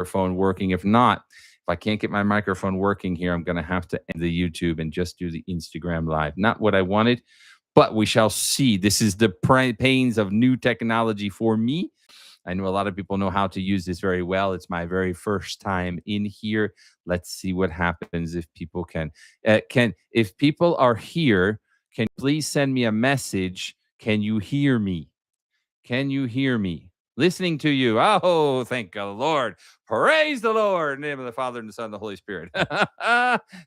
microphone working. If not, if I can't get my microphone working here, I'm going to have to end the YouTube and just do the Instagram live. Not what I wanted, but we shall see. This is the pains of new technology for me. I know a lot of people know how to use this very well. It's my very first time in here. Let's see what happens if people if people are here, can you please send me a message? Can you hear me? Can you hear me? Listening to you. Oh, thank the Lord. Praise the Lord. In the name of the Father and the Son and the Holy Spirit.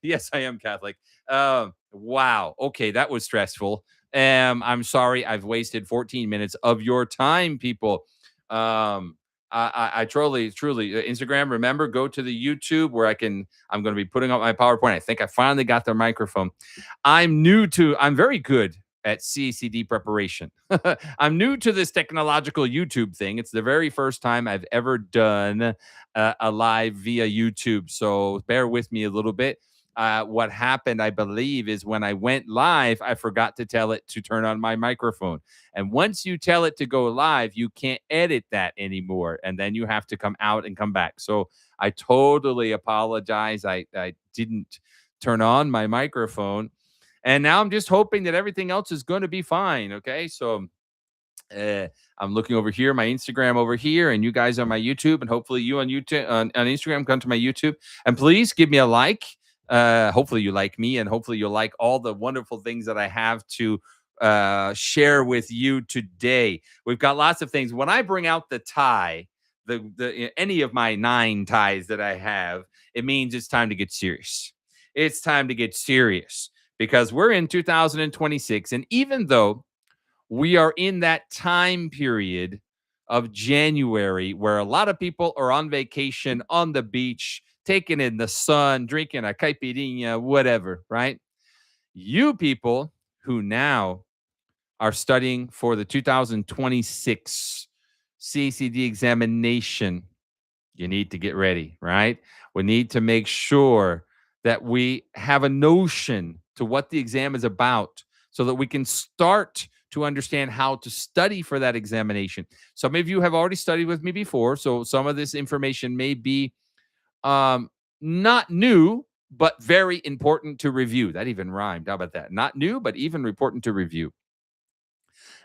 Yes, I am Catholic. Wow. Okay, that was stressful. I'm sorry. I've wasted 14 minutes of your time, people. I truly, Instagram, remember, go to the YouTube where I'm going to be putting up my PowerPoint. I think I finally got the microphone. I'm very good at CACD preparation. I'm new to this technological YouTube thing. It's the very first time I've ever done a live via YouTube. So bear with me a little bit. What happened, I believe, is when I went live, I forgot to tell it to turn on my microphone. And once you tell it to go live, you can't edit that anymore. And then you have to come out and come back. So I totally apologize. I didn't turn on my microphone. And now I'm just hoping that everything else is going to be fine. Okay. So I'm looking over here, my Instagram over here, and you guys on my YouTube, and hopefully you on YouTube on Instagram come to my YouTube, and please give me a like. Hopefully you like me, and hopefully you'll like all the wonderful things that I have to share with you today. We've got lots of things. When I bring out the tie, the any of my 9 ties that I have, it means it's time to get serious. It's time to get serious because we're in 2026, and even though we are in that time period of January where a lot of people are on vacation on the beach, taking in the sun, drinking a caipirinha, whatever, right? You people who now are studying for the 2026 CACD examination, you need to get ready, right? We need to make sure that we have a notion to what the exam is about so that we can start to understand how to study for that examination. Some of you have already studied with me before, so some of this information may be not new, but very important to review. That even rhymed. How about that? Not new, but even important to review.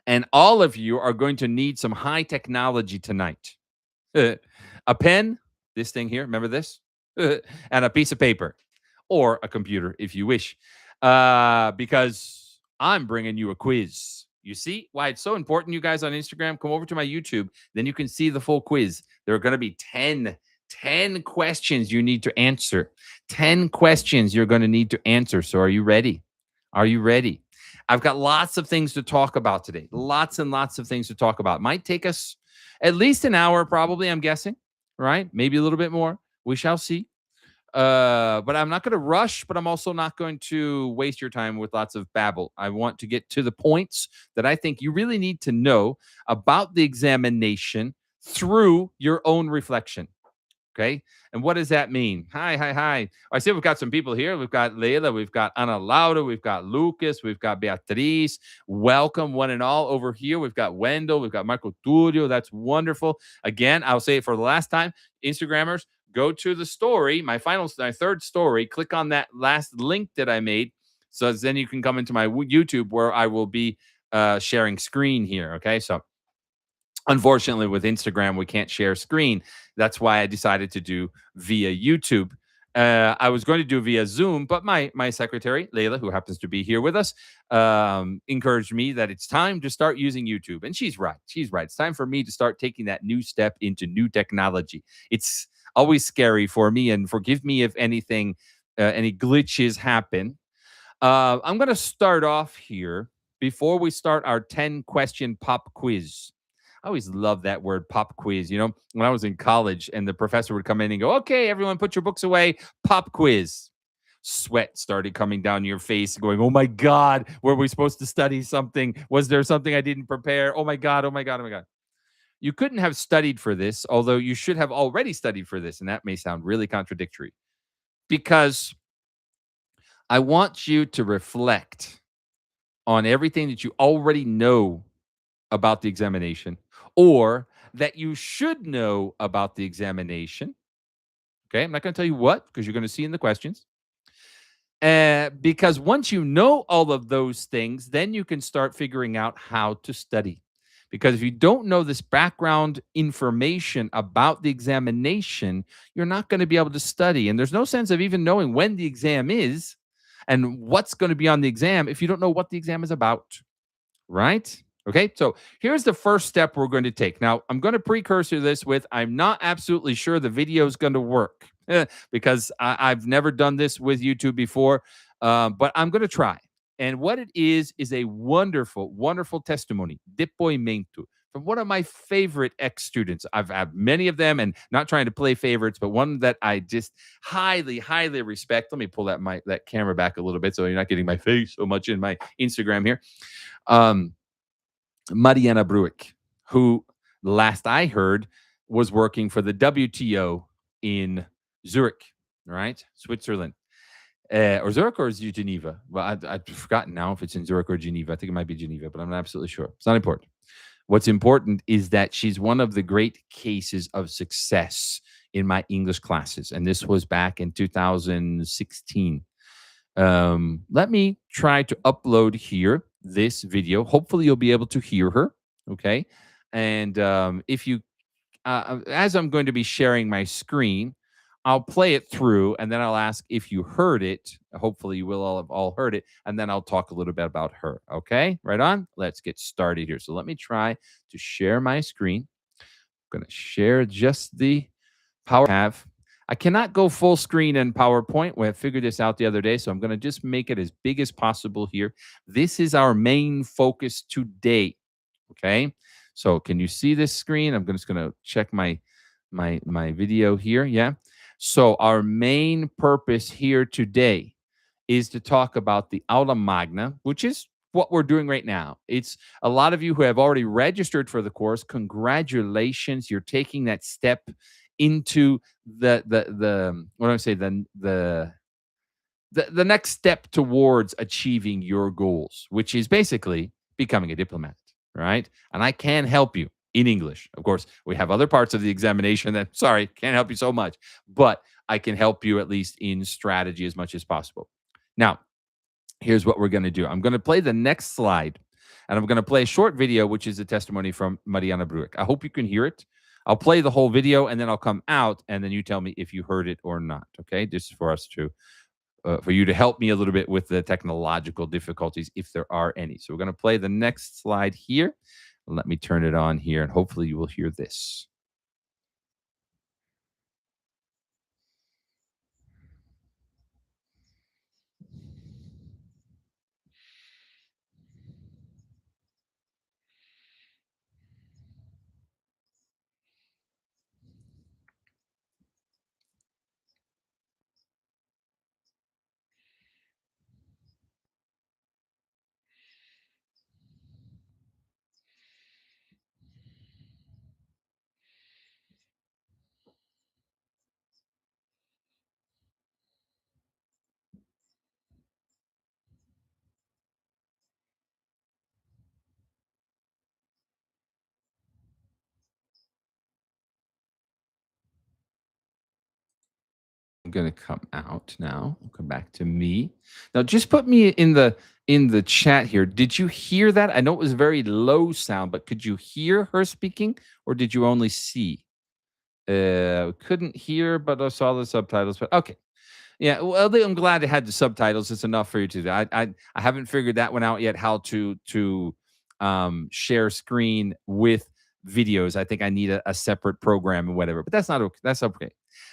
And all of you are going to need some high technology tonight. A pen, this thing here, remember this? And a piece of paper or a computer if you wish, because I'm bringing you a quiz. You see why it's so important, you guys on Instagram? Come over to my YouTube, then you can see the full quiz. There are going to be 10 questions you need to answer. 10 questions you're going to need to answer. So are you ready? Are you ready? I've got lots of things to talk about today. Lots and lots of things to talk about. Might take us at least an hour, probably, I'm guessing, right? Maybe a little bit more. We shall see. But I'm not going to rush, but I'm also not going to waste your time with lots of babble. I want to get to the points that I think you really need to know about the examination through your own reflection. Okay. And what does that mean? Hi. I see we've got some people here. We've got Leila, we've got Ana Laura, we've got Lucas, we've got Beatriz. Welcome, one and all, over here. We've got Wendell, we've got Marco Tullio. That's wonderful. Again, I'll say it for the last time. Instagrammers, go to the story, my third story. Click on that last link that I made. So then you can come into my YouTube where I will be sharing screen here. Okay. So unfortunately, with Instagram, we can't share screen. That's why I decided to do via YouTube. I was going to do via Zoom, but my secretary, Leila, who happens to be here with us, encouraged me that it's time to start using YouTube. And she's right. She's right. It's time for me to start taking that new step into new technology. It's always scary for me, and forgive me if anything, any glitches happen. I'm going to start off here before we start our 10-question pop quiz. I always love that word, pop quiz. You know, when I was in college and the professor would come in and go, okay, everyone put your books away, pop quiz. Sweat started coming down your face going, oh my God, were we supposed to study something? Was there something I didn't prepare? Oh my God. You couldn't have studied for this, although you should have already studied for this. And that may sound really contradictory, because I want you to reflect on everything that you already know about the examination, or that you should know about the examination, Okay, I'm not going to tell you what because you're going to see in the questions. Because once you know all of those things, then you can start figuring out how to study. Because if you don't know this background information about the examination, you're not going to be able to study. And there's no sense of even knowing when the exam is and what's going to be on the exam if you don't know what the exam is about. Right? Okay, so here's the first step we're going to take. Now, I'm going to precursor this with I'm not absolutely sure the video is going to work because I've never done this with YouTube before, but I'm going to try. And what it is a wonderful, wonderful testimony, depoimento, from one of my favorite ex-students. I've had many of them and not trying to play favorites, but one that I just highly, highly respect. Let me pull that camera back a little bit so you're not getting my face so much in my Instagram here. Um, Mariana Bruick, who last I heard was working for the WTO in Zurich, right? Switzerland. Or Zurich or is it Geneva? Well, I've forgotten now if it's in Zurich or Geneva. I think it might be Geneva, but I'm not absolutely sure. It's not important. What's important is that she's one of the great cases of success in my English classes. And this was back in 2016. Let me try to upload here this video. Hopefully, you'll be able to hear her. Okay. And if you, as I'm going to be sharing my screen, I'll play it through and then I'll ask if you heard it. Hopefully, you will all have all heard it. And then I'll talk a little bit about her. Okay. Right on. Let's get started here. So let me try to share my screen. I'm going to share just the power I have. I cannot go full screen in PowerPoint. We have figured this out the other day, so I'm going to just make it as big as possible here. This is our main focus today. Okay, so can you see this screen? I'm just going to check my video here. Yeah. So our main purpose here today is to talk about the Aula Magna, which is what we're doing right now. It's a lot of you who have already registered for the course. Congratulations, you're taking that step into the what do I say the next step towards achieving your goals, which is basically becoming a diplomat, right? And I can help you in English. Of course, we have other parts of the examination that, sorry, can't help you so much, but I can help you at least in strategy as much as possible. Now, here's what we're going to do. I'm going to play the next slide, and I'm going to play a short video, which is a testimony from Mariana Bruick. I hope you can hear it. I'll play the whole video, and then I'll come out, and then you tell me if you heard it or not, okay? This is for us to, for you to help me a little bit with the technological difficulties, if there are any. So we're going to play the next slide here. Let me turn it on here, and hopefully you will hear this. I'm gonna come out now. I'll come back to me. Now, just put me in the chat here. Did you hear that? I know it was very low sound, but could you hear her speaking, or did you only see? Couldn't hear, but I saw the subtitles. But okay, yeah. Well, I'm glad it had the subtitles. It's enough for you to do. I haven't figured that one out yet. How to share screen with videos. I think I need a separate program and whatever. But that's not okay. That's okay.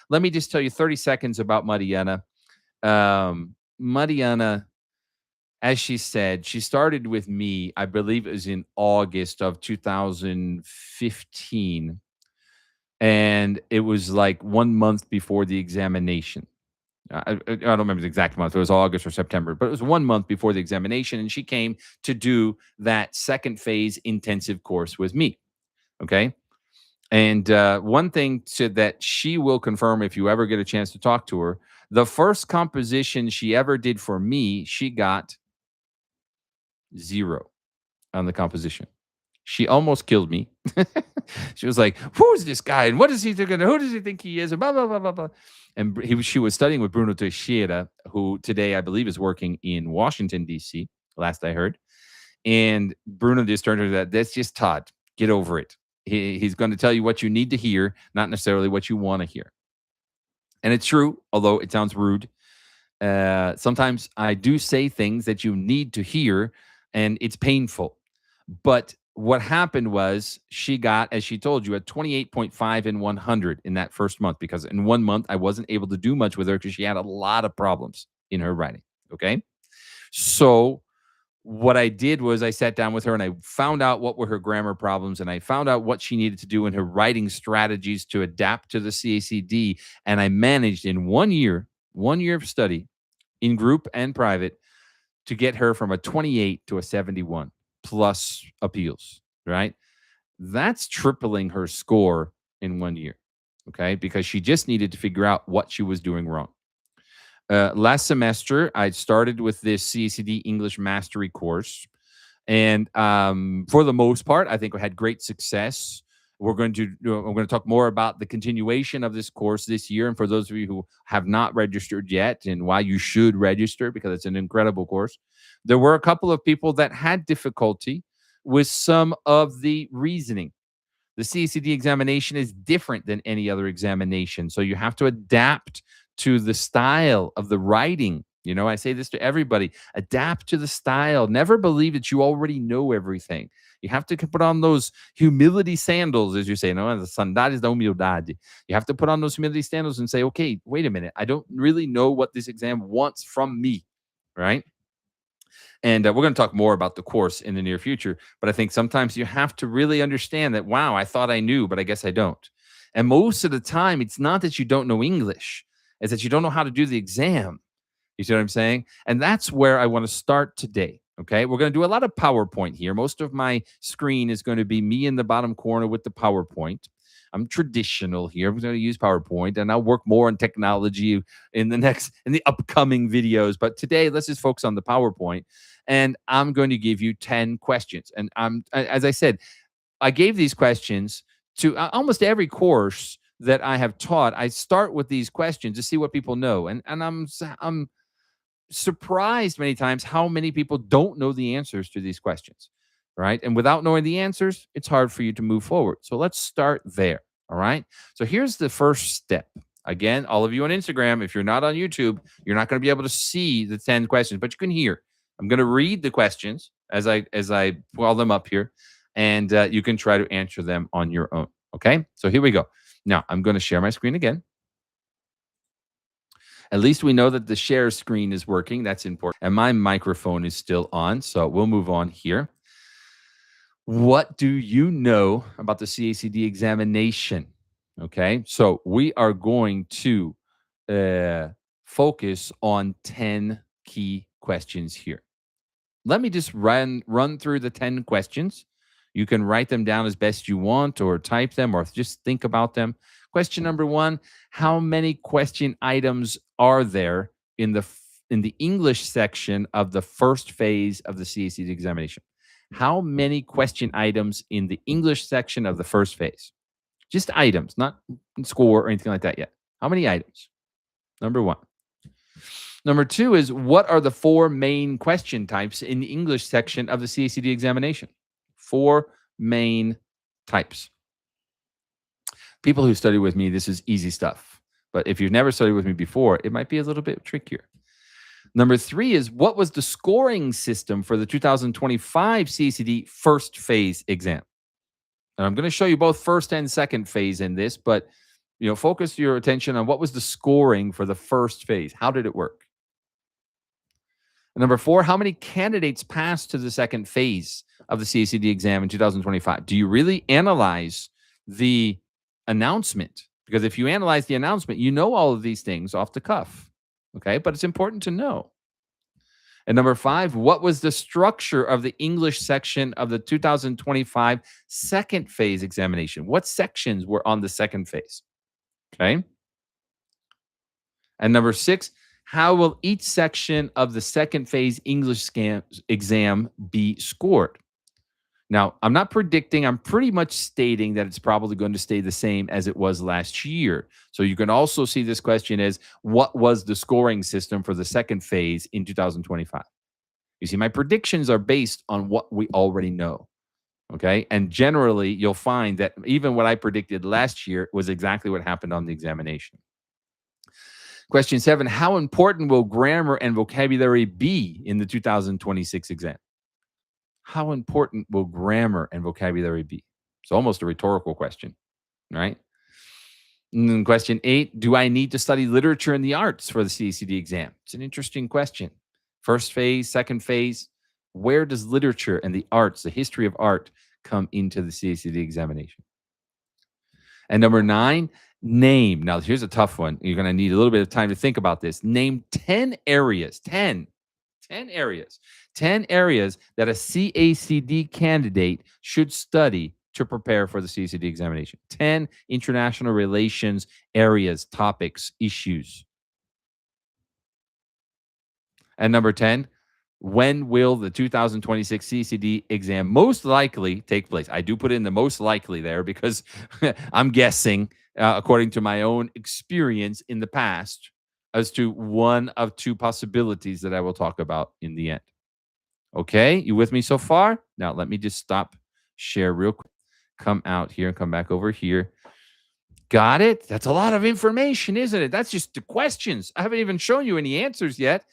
Let me just tell you 30 seconds about Mariana. Mariana, as she said, she started with me, I believe it was in August of 2015. And it was like 1 month before the examination. I don't remember the exact month. It was August or September, but it was 1 month before the examination. And she came to do that second phase intensive course with me. Okay. And one thing that she will confirm if you ever get a chance to talk to her, the first composition she ever did for me, she got 0 on the composition. She almost killed me. She was like, "Who's this guy? And what is he thinking? Who does he think he is?" And blah blah blah blah blah. And she was studying with Bruno Teixeira, who today I believe is working in Washington D.C. Last I heard. And Bruno just turned to her that. That's just Todd. Get over it. He's going to tell you what you need to hear, not necessarily what you want to hear. And it's true, although it sounds rude. Sometimes I do say things that you need to hear, and it's painful. But what happened was she got, as she told you, a 28.5 in 100 in that first month, because in 1 month I wasn't able to do much with her because she had a lot of problems in her writing. Okay. So what I did was I sat down with her and I found out what were her grammar problems, and I found out what she needed to do in her writing strategies to adapt to the CACD. And I managed in 1 year of study in group and private to get her from a 28 to a 71 plus appeals, right? That's tripling her score in 1 year, okay? Because she just needed to figure out what she was doing wrong. Last semester, I started with this CACD English Mastery course. And for the most part, I think we had great success. I'm going to talk more about the continuation of this course this year. And for those of you who have not registered yet, and why you should register, because it's an incredible course. There were a couple of people that had difficulty with some of the reasoning. The CACD examination is different than any other examination. So you have to adapt to the style of the writing. I say this to everybody: adapt to the style. Never believe that you already know everything. You have to put on those humility sandals, as you say, no, the sandálias da humildade. You have to put on those humility sandals and say, okay, wait a minute. I don't really know what this exam wants from me, right? And we're going to talk more about the course in the near future. But I think sometimes you have to really understand that, wow, I thought I knew, but I guess I don't. And most of the time, it's not that you don't know English. It's that you don't know how to do the exam. You see what I'm saying? And that's where I want to start today. Okay. We're going to do a lot of PowerPoint here. Most of my screen is going to be me in the bottom corner with the PowerPoint. I'm traditional here. I'm going to use PowerPoint, and I'll work more on technology in the upcoming videos. But today, let's just focus on the PowerPoint. And I'm going to give you 10 questions. And as I said, I gave these questions to almost every course that I have taught. I start with these questions to see what people know. And I'm surprised many times how many people don't know the answers to these questions, right? And without knowing the answers, it's hard for you to move forward. So let's start there, all right? So here's the first step. Again, all of you on Instagram, if you're not on YouTube, you're not going to be able to see the 10 questions, but you can hear. I'm going to read the questions as I pull them up here, and you can try to answer them on your own, okay? So here we go. Now, I'm going to share my screen again. At least we know that the share screen is working. That's important. And my microphone is still on, so we'll move on here. What do you know about the CACD examination? Okay, so we are going to focus on 10 key questions here. Let me just run through the 10 questions. You can write them down as best you want, or type them, or just think about them. Question number 1, how many question items are there in the English section of the first phase of the CACD examination? How many question items in the English section of the first phase? Just items, not score or anything like that yet. How many items? Number 1. Number 2 is, what are the 4 main question types in the English section of the CACD examination? 4 main types. People who study with me, this is easy stuff. But if you've never studied with me before, it might be a little bit trickier. Number 3 is, what was the scoring system for the 2025 CACD first phase exam? And I'm going to show you both first and second phase in this, but focus your attention on what was the scoring for the first phase. How did it work? And number 4, how many candidates passed to the second phase of the CACD exam in 2025? Do you really analyze the announcement? Because if you analyze the announcement, you know all of these things off the cuff. Okay, but it's important to know. And number 5, what was the structure of the English section of the 2025 second phase examination? What sections were on the second phase? Okay. And number 6, how will each section of the second phase English exam be scored? Now, I'm not predicting, I'm pretty much stating that it's probably going to stay the same as it was last year. So you can also see this question as what was the scoring system for the second phase in 2025? You see, my predictions are based on what we already know. Okay. And generally, you'll find that even what I predicted last year was exactly what happened on the examination. Question 7: how important will grammar and vocabulary be in the 2026 exam? How important will grammar and vocabulary be? It's almost a rhetorical question, right? And then question 8: do I need to study literature and the arts for the CACD exam? It's an interesting question. First phase, second phase, where does literature and the arts, the history of art, come into the CACD examination? And number 9, name. Now, here's a tough one. You're going to need a little bit of time to think about this. Name 10 areas, 10 areas, 10 areas that a CACD candidate should study to prepare for the CACD examination. 10 international relations areas, topics, issues. And number 10, when will the 2026 CACD exam most likely take place? I do put in the most likely there because I'm guessing, according to my own experience in the past, as to one of two possibilities that I will talk about in the end. Okay, you with me so far? Now let me just stop, share real quick, come out here and come back over here. Got it? That's a lot of information, isn't it? That's just the questions. I haven't even shown you any answers yet.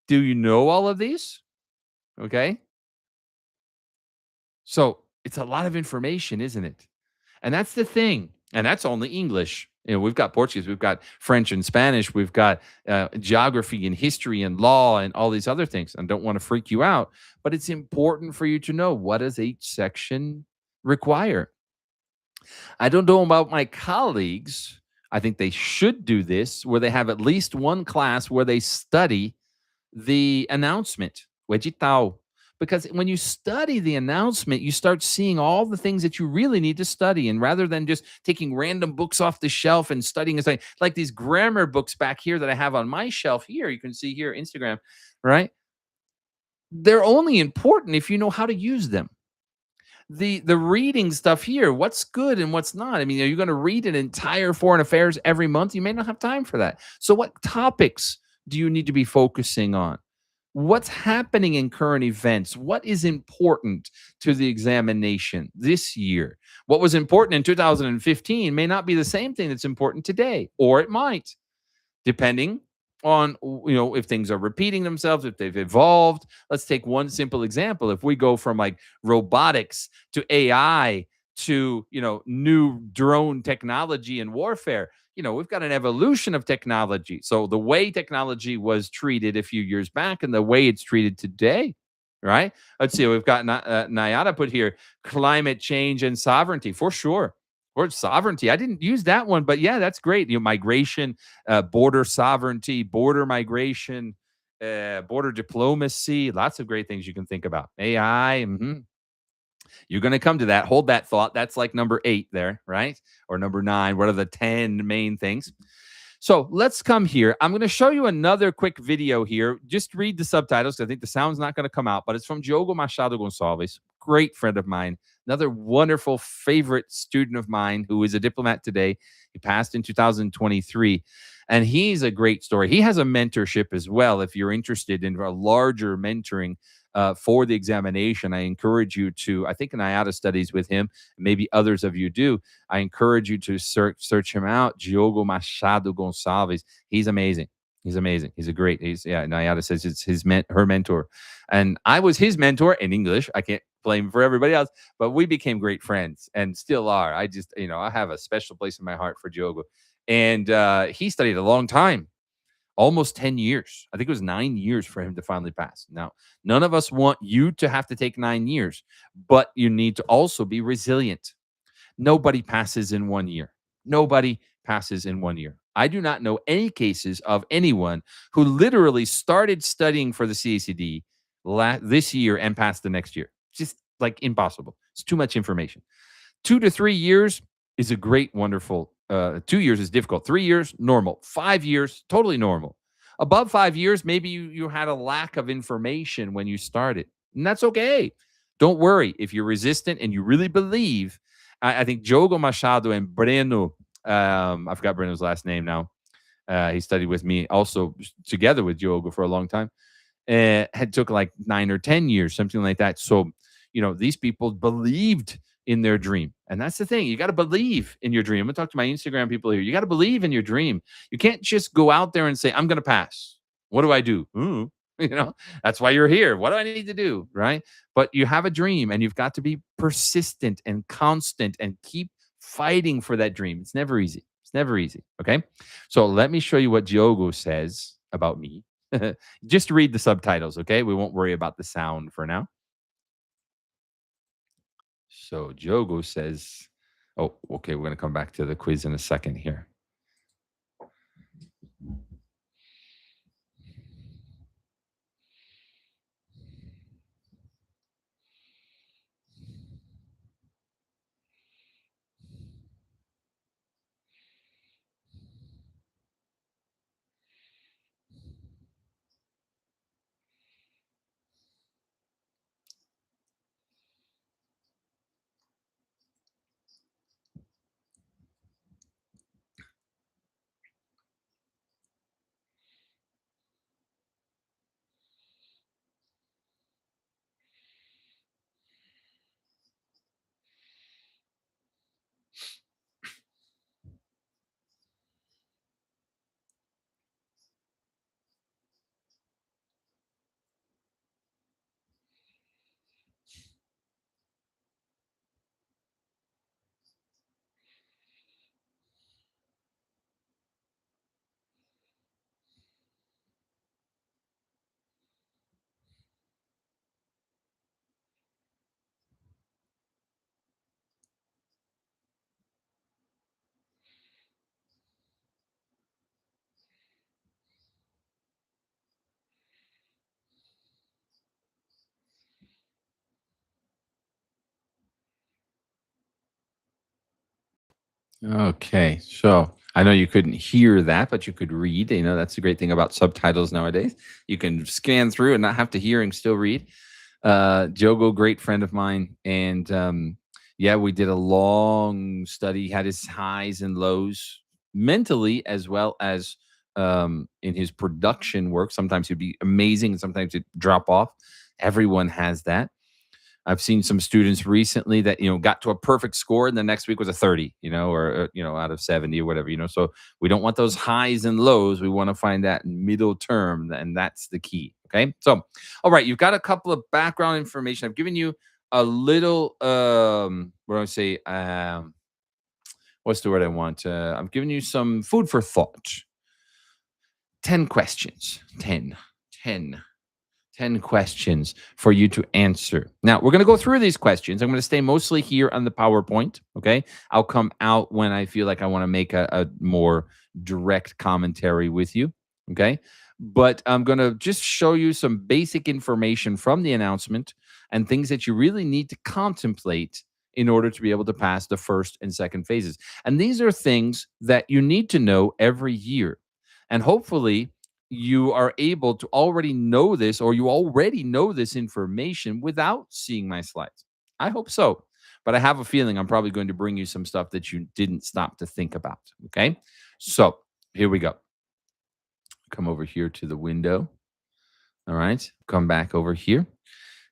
Do you know all of these? Okay. So it's a lot of information, isn't it? And that's the thing. And that's only English. You know, we've got Portuguese, we've got French and Spanish, we've got geography and history and law and all these other things. I don't want to freak you out, but it's important for you to know, what does each section require. I don't know about my colleagues. I think they should do this, where they have at least one class where they study the announcement, o edital. Because when you study the announcement, you start seeing all the things that you really need to study. And rather than just taking random books off the shelf and studying, like these grammar books back here that I have on my shelf here, you can see here, Instagram, right? They're only important if you know how to use them. The reading stuff here, what's good and what's not. I mean, are you going to read an entire foreign affairs every month? You may not have time for that. So what topics do you need to be focusing on? What's happening in current events? What is important to the examination this year? What was important in 2015 may not be the same thing that's important today, or it might, depending on, if things are repeating themselves, if they've evolved. Let's take one simple example. If we go from like robotics to AI to new drone technology and warfare, we've got an evolution of technology. So the way technology was treated a few years back and the way it's treated today, right? Let's see, we've got Nayada put here, climate change and sovereignty, for sure. Or sovereignty. I didn't use that one, but yeah, that's great. Migration, border sovereignty, border migration, border diplomacy, lots of great things you can think about. AI, You're going to come to that. Hold that thought. That's like number 8 there, right? Or number 9. What are the 10 main things? So let's come here. I'm going to show you another quick video here. Just read the subtitles. I think the sound's not going to come out, but it's from Diogo Machado Gonçalves, great friend of mine, another wonderful favorite student of mine who is a diplomat today. He passed in 2023, and he's a great story. He has a mentorship as well. If you're interested in a larger mentoring for the examination, I encourage you to, I think Nayada studies with him, maybe others of you do. I encourage you to search him out, Diogo Machado Gonçalves. He's amazing. He's amazing. Nayada says it's her mentor. And I was his mentor in English. I can't blame for everybody else, but we became great friends and still are. I just, I have a special place in my heart for Diogo. And he studied a long time. Almost 10 years. I think it was 9 years for him to finally pass. Now, none of us want you to have to take 9 years, but you need to also be resilient. Nobody passes in 1 year. Nobody passes in 1 year. I do not know any cases of anyone who literally started studying for the CACD this year and passed the next year. It's just like impossible. It's too much information. 2 to 3 years is a great, wonderful 2 years is difficult. 3 years, normal. 5 years, totally normal. Above 5 years, maybe you had a lack of information when you started. And that's okay. Don't worry. If you're resistant and you really believe, I think Diogo Machado and Breno, I forgot Breno's last name now. He studied with me also together with Diogo for a long time. Had took like 9 or 10 years, something like that. So, these people believed in their dream. And that's the thing. You got to believe in your dream. I'm going to talk to my Instagram people here. You got to believe in your dream. You can't just go out there and say, I'm going to pass. What do I do? Ooh, that's why you're here. What do I need to do? Right. But you have a dream and you've got to be persistent and constant and keep fighting for that dream. It's never easy. It's never easy. Okay. So let me show you what Diogo says about me. Just read the subtitles, okay? We won't worry about the sound for now. So Diogo says, oh, okay, we're going to come back to the quiz in a second here. Okay, so I know you couldn't hear that, but you could read. That's the great thing about subtitles nowadays. You can scan through and not have to hear and still read. Jogo, great friend of mine, and yeah, we did a long study. Had his highs and lows mentally as well as in his production work. Sometimes he'd be amazing, and sometimes he'd drop off. Everyone has that. I've seen some students recently that got to a perfect score, and the next week was a 30, or out of 70 or whatever. So we don't want those highs and lows. We want to find that middle term, and that's the key. Okay, so all right, you've got a couple of background information. I've given you a little what do I say? What's the word I want? I'm giving you some food for thought. 10 questions. 10 questions for you to answer. Now, we're going to go through these questions. I'm going to stay mostly here on the PowerPoint, okay? I'll come out when I feel like I want to make a more direct commentary with you, okay? But I'm going to just show you some basic information from the announcement and things that you really need to contemplate in order to be able to pass the first and second phases. And these are things that you need to know every year. And hopefully, you are able to already know this, or you already know this information without seeing my slides. I hope so. But I have a feeling I'm probably going to bring you some stuff that you didn't stop to think about. Okay. So here we go. Come over here to the window. All right. Come back over here.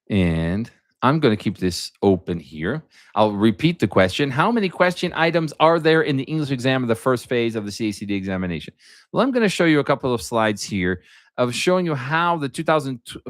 And I'm going to keep this open here. I'll repeat the question. How many question items are there in the English exam of the first phase of the CACD examination? Well, I'm going to show you a couple of slides here of showing you how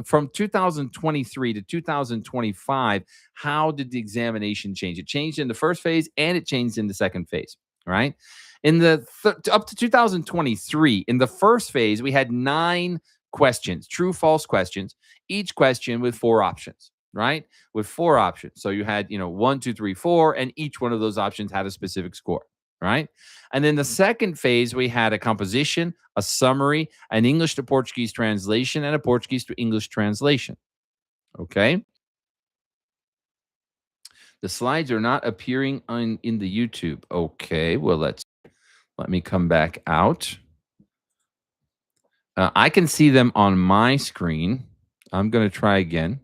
from 2023 to 2025, how did the examination change? It changed in the first phase and it changed in the second phase, right? In the up to 2023, in the first phase, we had 9 questions, true, false questions, each question with 4 options, right? With 4 options. So you had, 1, 2, 3, 4, and each one of those options had a specific score, right? And then the second phase, we had a composition, a summary, an English to Portuguese translation, and a Portuguese to English translation. Okay. The slides are not appearing in the YouTube. Okay. Well, let me come back out. I can see them on my screen. I'm going to try again.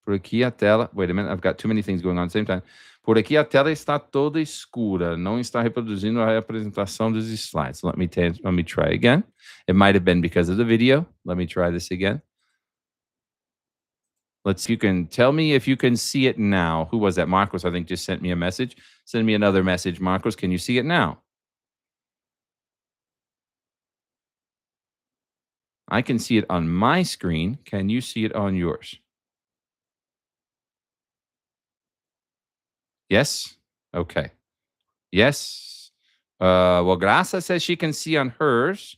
Por aqui a tela. Wait a minute, I've got too many things going on at the same time. Por aqui a tela está toda escura. Não está reproduzindo a apresentação dos slides. Let me try again. It might have been because of the video. Let me try this again. You can tell me if you can see it now. Who was that? Marcos, I think, just sent me a message. Send me another message. Marcos, can you see it now? I can see it on my screen. Can you see it on yours? Yes? Okay. Yes. Well, Graça says she can see on hers.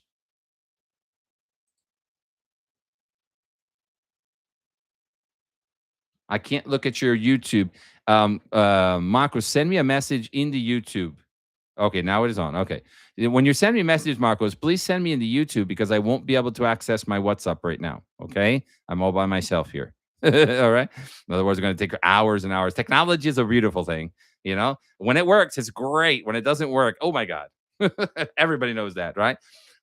I can't look at your YouTube. Marcos, send me a message in the YouTube. Okay, now it is on. Okay. When you send me messages, Marcos, please send me in the YouTube because I won't be able to access my WhatsApp right now. Okay. I'm all by myself here. All right. In other words, it's going to take hours and hours. Technology is a beautiful thing. You know, when it works, it's great. When it doesn't work, oh my God. Everybody knows that, right?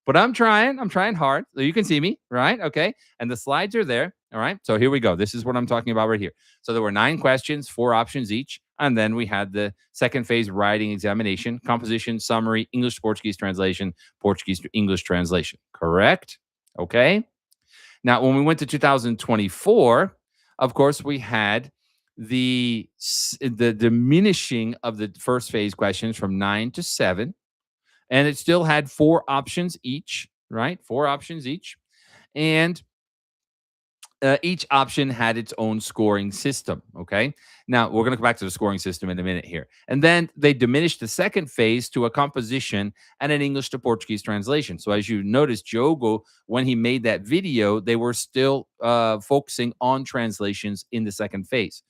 But I'm trying hard. So you can see me, right? Okay. And the slides are there. All right. So here we go. This is what I'm talking about right here. So there were 9 questions, 4 options each. And then we had the second phase writing examination, composition, summary, English to Portuguese translation, Portuguese to English translation. Correct? Okay. Now, when we went to 2024, of course, we had the diminishing of the first phase questions from 9 to 7. And it still had 4 options each, right? 4 options each. And each option had its own scoring system. Okay. Now we're going to come back to the scoring system in a minute here. And then they diminished the second phase to a composition and an English to Portuguese translation. So as you noticed, Diogo, when he made that video, they were still focusing on translations in the second phase.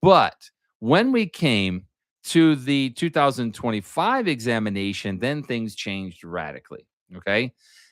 But when we came to the 2025 examination, then things changed radically. Okay.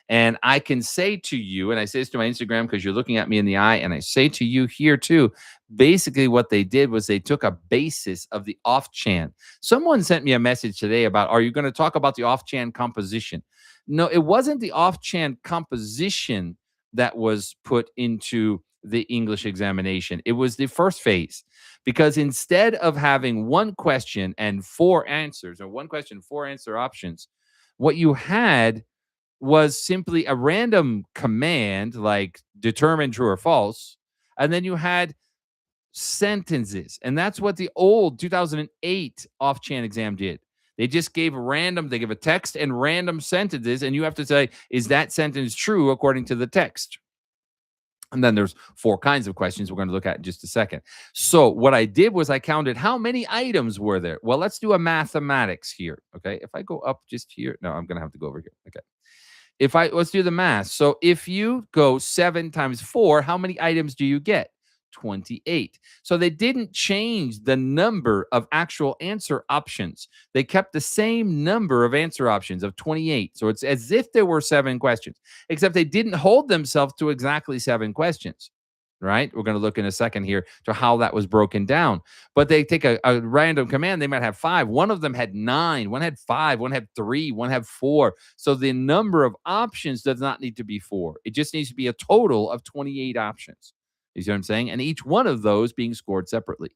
And I can say to you, and I say this to my Instagram because you're looking at me in the eye, and I say to you here too, basically what they did was they took a basis of the off-chan. Someone sent me a message today about, are you going to talk about the off-chan composition? No, it wasn't the off-chan composition that was put into the English examination. It was the first phase. Because instead of having one question and 4 answers, or one question, 4 answer options, what you had was simply a random command like determine true or false. And then you had sentences. And that's what the old 2008 off-chan exam did. They just gave they give a text and random sentences. And you have to say, is that sentence true according to the text? And then there's 4 kinds of questions we're going to look at in just a second. So what I did was I counted how many items were there. Well, let's do a mathematics here. Okay. If I go up just here, no, I'm going to have to go over here. Okay. Let's do the math. So if you go 7 times 4, how many items do you get? 28. So they didn't change the number of actual answer options. They kept the same number of answer options of 28. So it's as if there were 7 questions, except they didn't hold themselves to exactly 7 questions. Right? We're going to look in a second here to how that was broken down. But they take a random command. They might have 5. One of them had 9. One had 5. One had 3. One had 4. So the number of options does not need to be 4. It just needs to be a total of 28 options. You see what I'm saying? And each one of those being scored separately.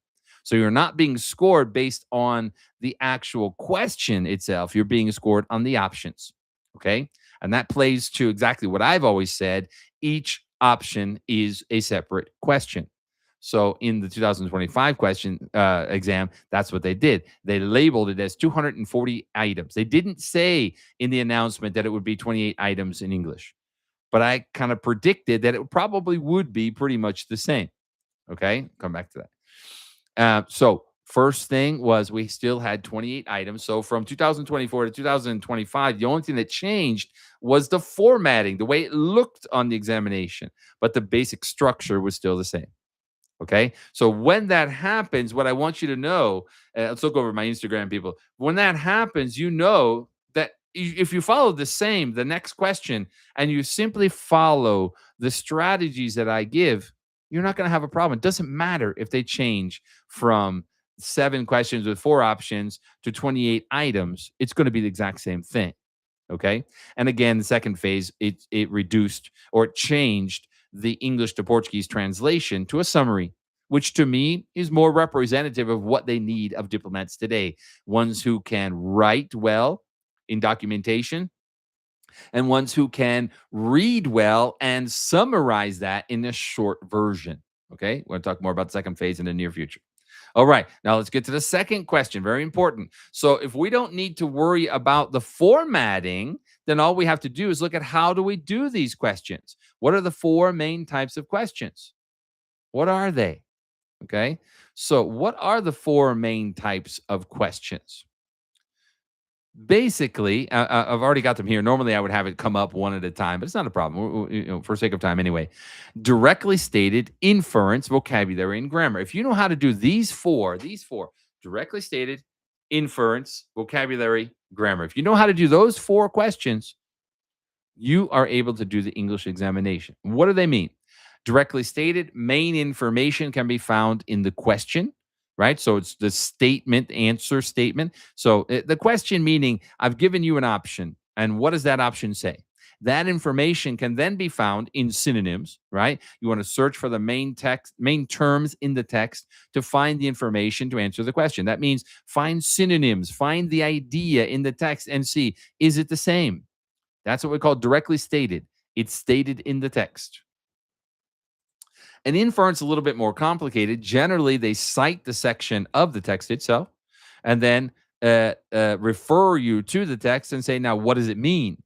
So you're not being scored based on the actual question itself. You're being scored on the options. Okay? And that plays to exactly what I've always said. Each option is a separate question. So in the 2025 exam, that's what they did. They labeled it as 240 items. They didn't say in the announcement that it would be 28 items in English, but I kind of predicted that it probably would be pretty much the same. Okay, come back to that. So first thing was we still had 28 items. So from 2024 to 2025, the only thing that changed was the formatting, the way it looked on the examination, but the basic structure was still the same. Okay. So when that happens, what I want you to know, let's look over my Instagram people. When that happens, you know that if you follow the next question, and you simply follow the strategies that I give, you're not going to have a problem. It doesn't matter if they change from 7 questions with 4 options to 28 items. It's going to be the exact same thing. Okay. And again, the second phase, it reduced or it changed the English to Portuguese translation to a summary. which to me is more representative of what they need of diplomats today. Ones who can write well in documentation, and ones who can read well and summarize that in a short version. Okay, we're going to talk more about the second phase in the near future. All right, now let's get to the second question. Very important. So if we don't need to worry about the formatting, then all we have to do is look at how do we do these questions? What are the four main types of questions? What are they? Okay, so what are the four main types of questions? Basically, I've already got them here. Normally, I would have it come up one at a time, but it's not a problem. For sake of time, anyway. Directly stated, inference, vocabulary, and grammar. If you know how to do these four, directly stated, inference, vocabulary, grammar. If you know how to do those four questions, you are able to do the English examination. What do they mean? Directly stated, main information can be found in the question, right? So it's the statement, answer statement. So the question meaning, I've given you an option, and what does that option say? That information can then be found in synonyms, right? You want to search for the main terms in the text to find the information to answer the question. That means find synonyms, find the idea in the text and see, is it the same? That's what we call directly stated. It's stated in the text. An inference is a little bit more complicated. Generally, they cite the section of the text itself and then refer you to the text and say, now, what does it mean?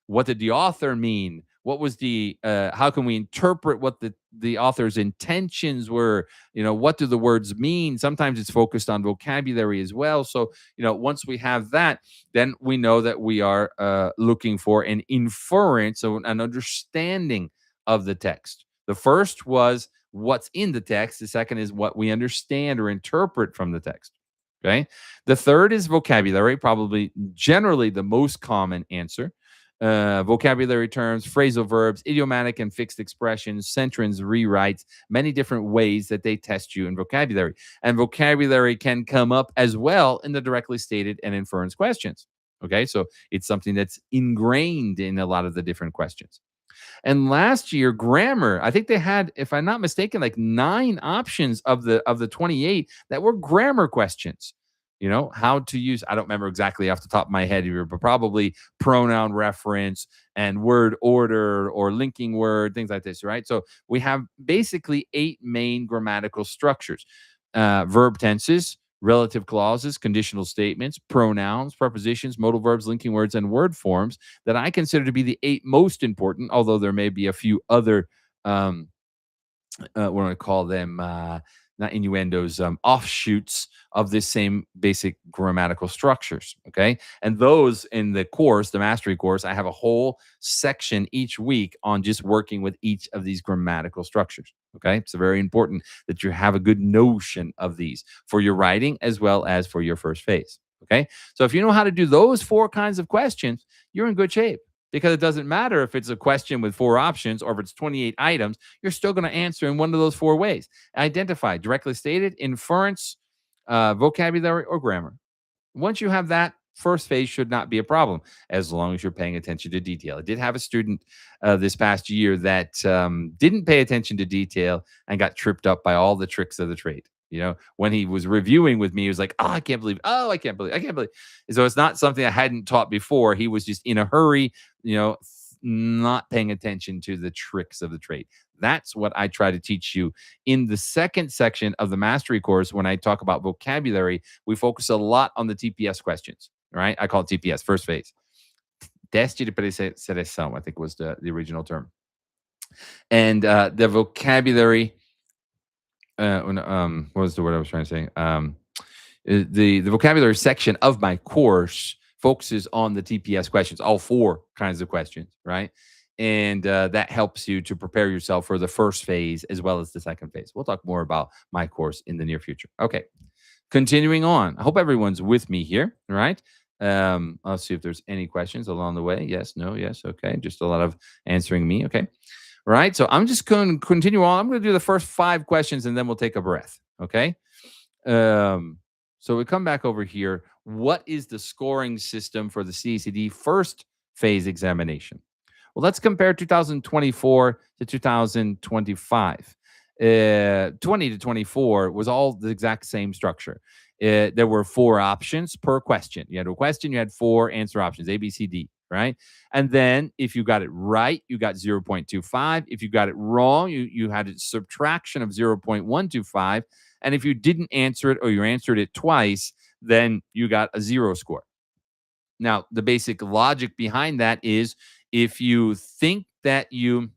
What did the author mean? What was how can we interpret what the author's intentions were? What do the words mean? Sometimes it's focused on vocabulary as well. So, once we have that, then we know that we are looking for an inference, so an understanding of the text. The first was what's in the text. The second is what we understand or interpret from the text. Okay. The third is vocabulary, probably generally the most common answer. Vocabulary terms, phrasal verbs, idiomatic and fixed expressions, sentences, rewrites, many different ways that they test you in vocabulary. And vocabulary can come up as well in the directly stated and inference questions. Okay. So it's something that's ingrained in a lot of the different questions. And last year, grammar, I think they had, if I'm not mistaken, like 9 options of the 28 that were grammar questions. How to use, I don't remember exactly off the top of my head here, but probably pronoun reference and word order or linking word, things like this, right? So we have basically 8 main grammatical structures: verb tenses, relative clauses, conditional statements, pronouns, prepositions, modal verbs, linking words, and word forms that I consider to be the 8 most important, although there may be a few other, what do I call them? Not innuendos, offshoots of this same basic grammatical structures. Okay. And those in the course, the mastery course, I have a whole section each week on just working with each of these grammatical structures. Okay. It's very important that you have a good notion of these for your writing as well as for your first phase. Okay. So if you know how to do those 4 kinds of questions, you're in good shape. Because it doesn't matter if it's a question with 4 options or if it's 28 items, you're still going to answer in one of those 4 ways. Identify, directly stated, inference, vocabulary, or grammar. Once you have that, first phase should not be a problem as long as you're paying attention to detail. I did have a student this past year that didn't pay attention to detail and got tripped up by all the tricks of the trade. When he was reviewing with me, he was like, "Oh, I can't believe. Oh, I can't believe. I can't believe." So it's not something I hadn't taught before. He was just in a hurry, not paying attention to the tricks of the trade. That's what I try to teach you in the second section of the mastery course. When I talk about vocabulary, we focus a lot on the TPS questions, right? I call it TPS, first phase. Teste de pré-seleção, I think was the original term. And the vocabulary, what was the word I was trying to say? The vocabulary section of my course focuses on the TPS questions, all 4 kinds of questions, right? And that helps you to prepare yourself for the first phase as well as the second phase. We'll talk more about my course in the near future. Okay, continuing on. I hope everyone's with me here, all right? I'll see if there's any questions along the way. Yes, no, yes, okay. Just a lot of answering me, okay. Right, so I'm just going to continue on. I'm going to do the first 5 questions and then we'll take a breath, okay? So we come back over here. What is the scoring system for the CACD first phase examination? Well, let's compare 2024 to 2025. 20 to 24 was all the exact same structure. There were 4 options per question. You had a question, you had 4 answer options, A, B, C, D, right? And then if you got it right, you got 0.25. If you got it wrong, you had a subtraction of 0.125. And if you didn't answer it or you answered it twice, then you got a 0 score. Now, the basic logic behind that is if you think that you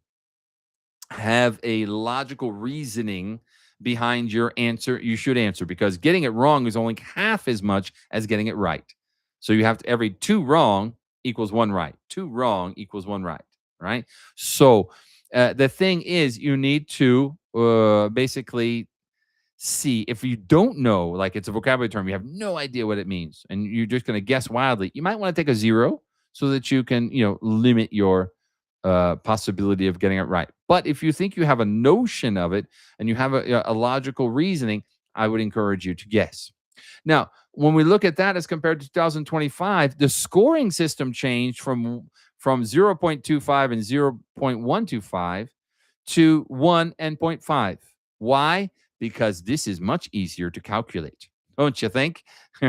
have a logical reasoning behind your answer, you should answer, because getting it wrong is only half as much as getting it right. So you have to, every 2 wrong equals 1 right. 2 wrong equals 1 right, right? So the thing is, you need to basically see, if you don't know, like it's a vocabulary term, you have no idea what it means, and you're just going to guess wildly, you might want to take a 0 so that you can, limit your possibility of getting it right. But if you think you have a notion of it and you have a logical reasoning, I would encourage you to guess. Now, when we look at that as compared to 2025, the scoring system changed from 0.25 and 0.125 to 1 and 0.5. Why? Because this is much easier to calculate, don't you think?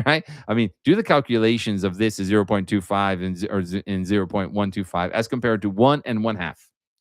Right? I mean, do the calculations of this as 0.25 and 0.125 as compared to 1 and 1/2.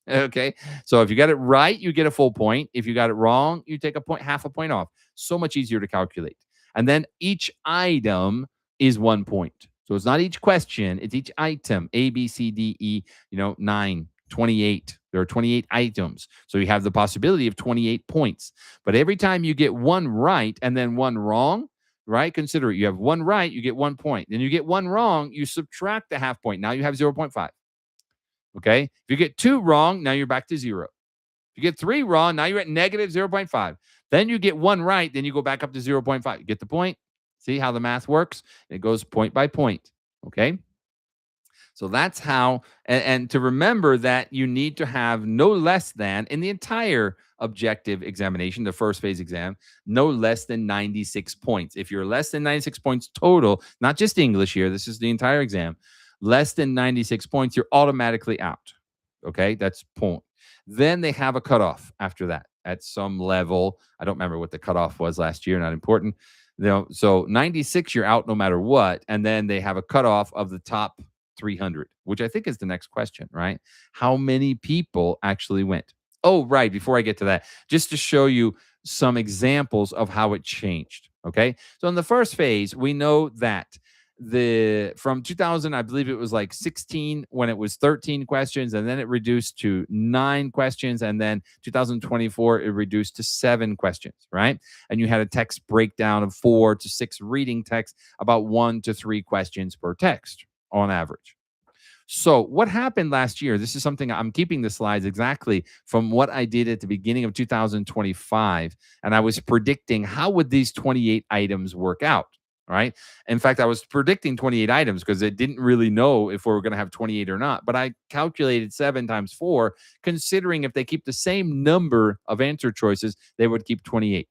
Okay. So if you got it right, you get a full point. If you got it wrong, you take half a point off. So much easier to calculate. And then each item is 1 point. So it's not each question, it's each item. A, B, C, D, E, 9, 28. There are 28 items. So you have the possibility of 28 points. But every time you get 1 right and then 1 wrong, right? Consider it. You have 1 right, you get 1 point. Then you get 1 wrong, you subtract the half point. Now you have 0.5. Okay? If you get 2 wrong, now you're back to 0. If you get 3 wrong, now you're at negative 0.5. Then you get 1 right, then you go back up to 0.5. You get the point? See how the math works? It goes point by point. Okay? So that's how, and to remember that you need to have no less than, in the entire objective examination, the first phase exam, no less than 96 points. If you're less than 96 points total, not just English here, this is the entire exam, less than 96 points, you're automatically out. Okay, that's point. Then they have a cutoff after that at some level. I don't remember what the cutoff was last year, not important. So 96, you're out no matter what. And then they have a cutoff of the top 300, which I think is the next question, right? How many people actually went? Oh, right. Before I get to that, just to show you some examples of how it changed. Okay. So in the first phase, we know that from 2000, I believe it was like 16 when it was 13 questions, and then it reduced to 9 questions, and then 2024 it reduced to 7 questions, right? And you had a text breakdown of 4 to 6 reading text, about 1 to 3 questions per text on average. So what happened last year, this is something, I'm keeping the slides exactly from what I did at the beginning of 2025, and I was predicting how would these 28 items work out, right? In fact, I was predicting 28 items because I didn't really know if we were going to have 28 or not, but I calculated 7 times 4, considering if they keep the same number of answer choices, they would keep 28.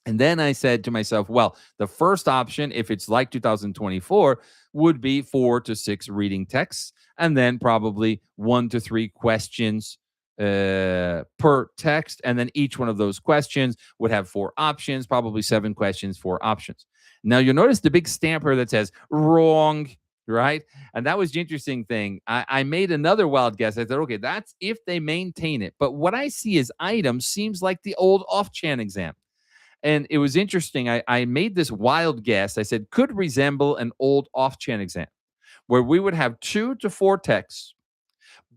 And then I said to myself, well, the first option, if it's like 2024, would be 4 to 6 reading texts, and then probably 1 to 3 questions per text. And then each one of those questions would have 4 options, probably 7 questions, 4 options. Now you'll notice the big stamper that says wrong, right? And that was the interesting thing. I made another wild guess. I said, okay, that's if they maintain it. But what I see as items seems like the old off-chan exam. And it was interesting. I made this wild guess. I said, could resemble an old off-chan exam where we would have 2 to 4 texts,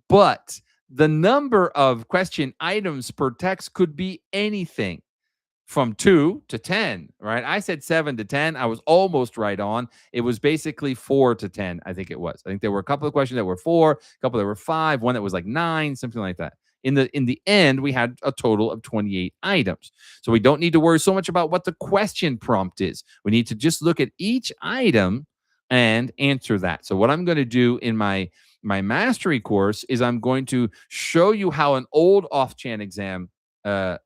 but the number of question items per text could be anything from 2 to 10, right? I said 7 to 10. I was almost right on. It was basically 4 to 10, I think it was. I think there were a couple of questions that were 4, a couple that were 5, one that was like 9, something like that. In the end, we had a total of 28 items. So we don't need to worry so much about what the question prompt is. We need to just look at each item and answer that. So what I'm going to do in my mastery course is I'm going to show you how an old off-chan exam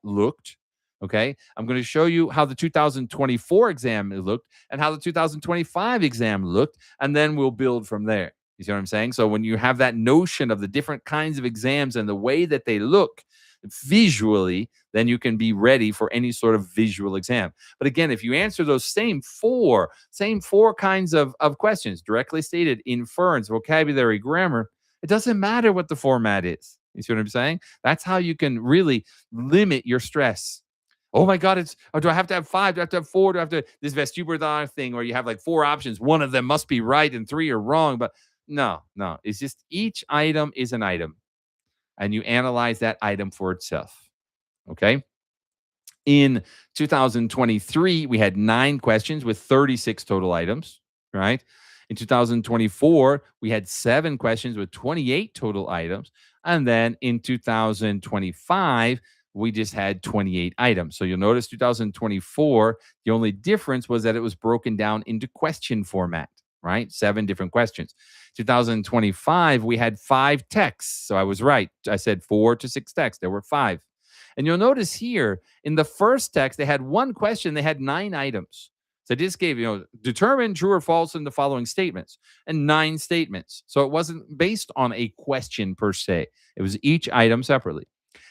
looked. Okay, I'm going to show you how the 2024 exam looked and how the 2025 exam looked, and then we'll build from there. You see what I'm saying? So when you have that notion of the different kinds of exams and the way that they look, visually, then you can be ready for any sort of visual exam. But again, if you answer those same four kinds of questions, directly stated, inference, vocabulary, grammar, it doesn't matter what the format is. You see what I'm saying? That's how you can really limit your stress. Oh my God, do I have to have five? Do I have to have four? Do I have to, this vestibular thing where you have like four options? One of them must be right and three are wrong. But no, no, it's just each item is an item and you analyze that item for itself. Okay. In 2023, we had 9 questions with 36 total items, right? In 2024, we had 7 questions with 28 total items. And then in 2025, we just had 28 items. So you'll notice 2024, the only difference was that it was broken down into question format, right? 7 different questions. 2025, we had 5 texts. So I was right. I said 4 to 6 texts. There were 5. And you'll notice here in the first text, they had 1 question, they had 9 items. So this gave, determine true or false in the following statements and 9 statements. So it wasn't based on a question per se, it was each item separately.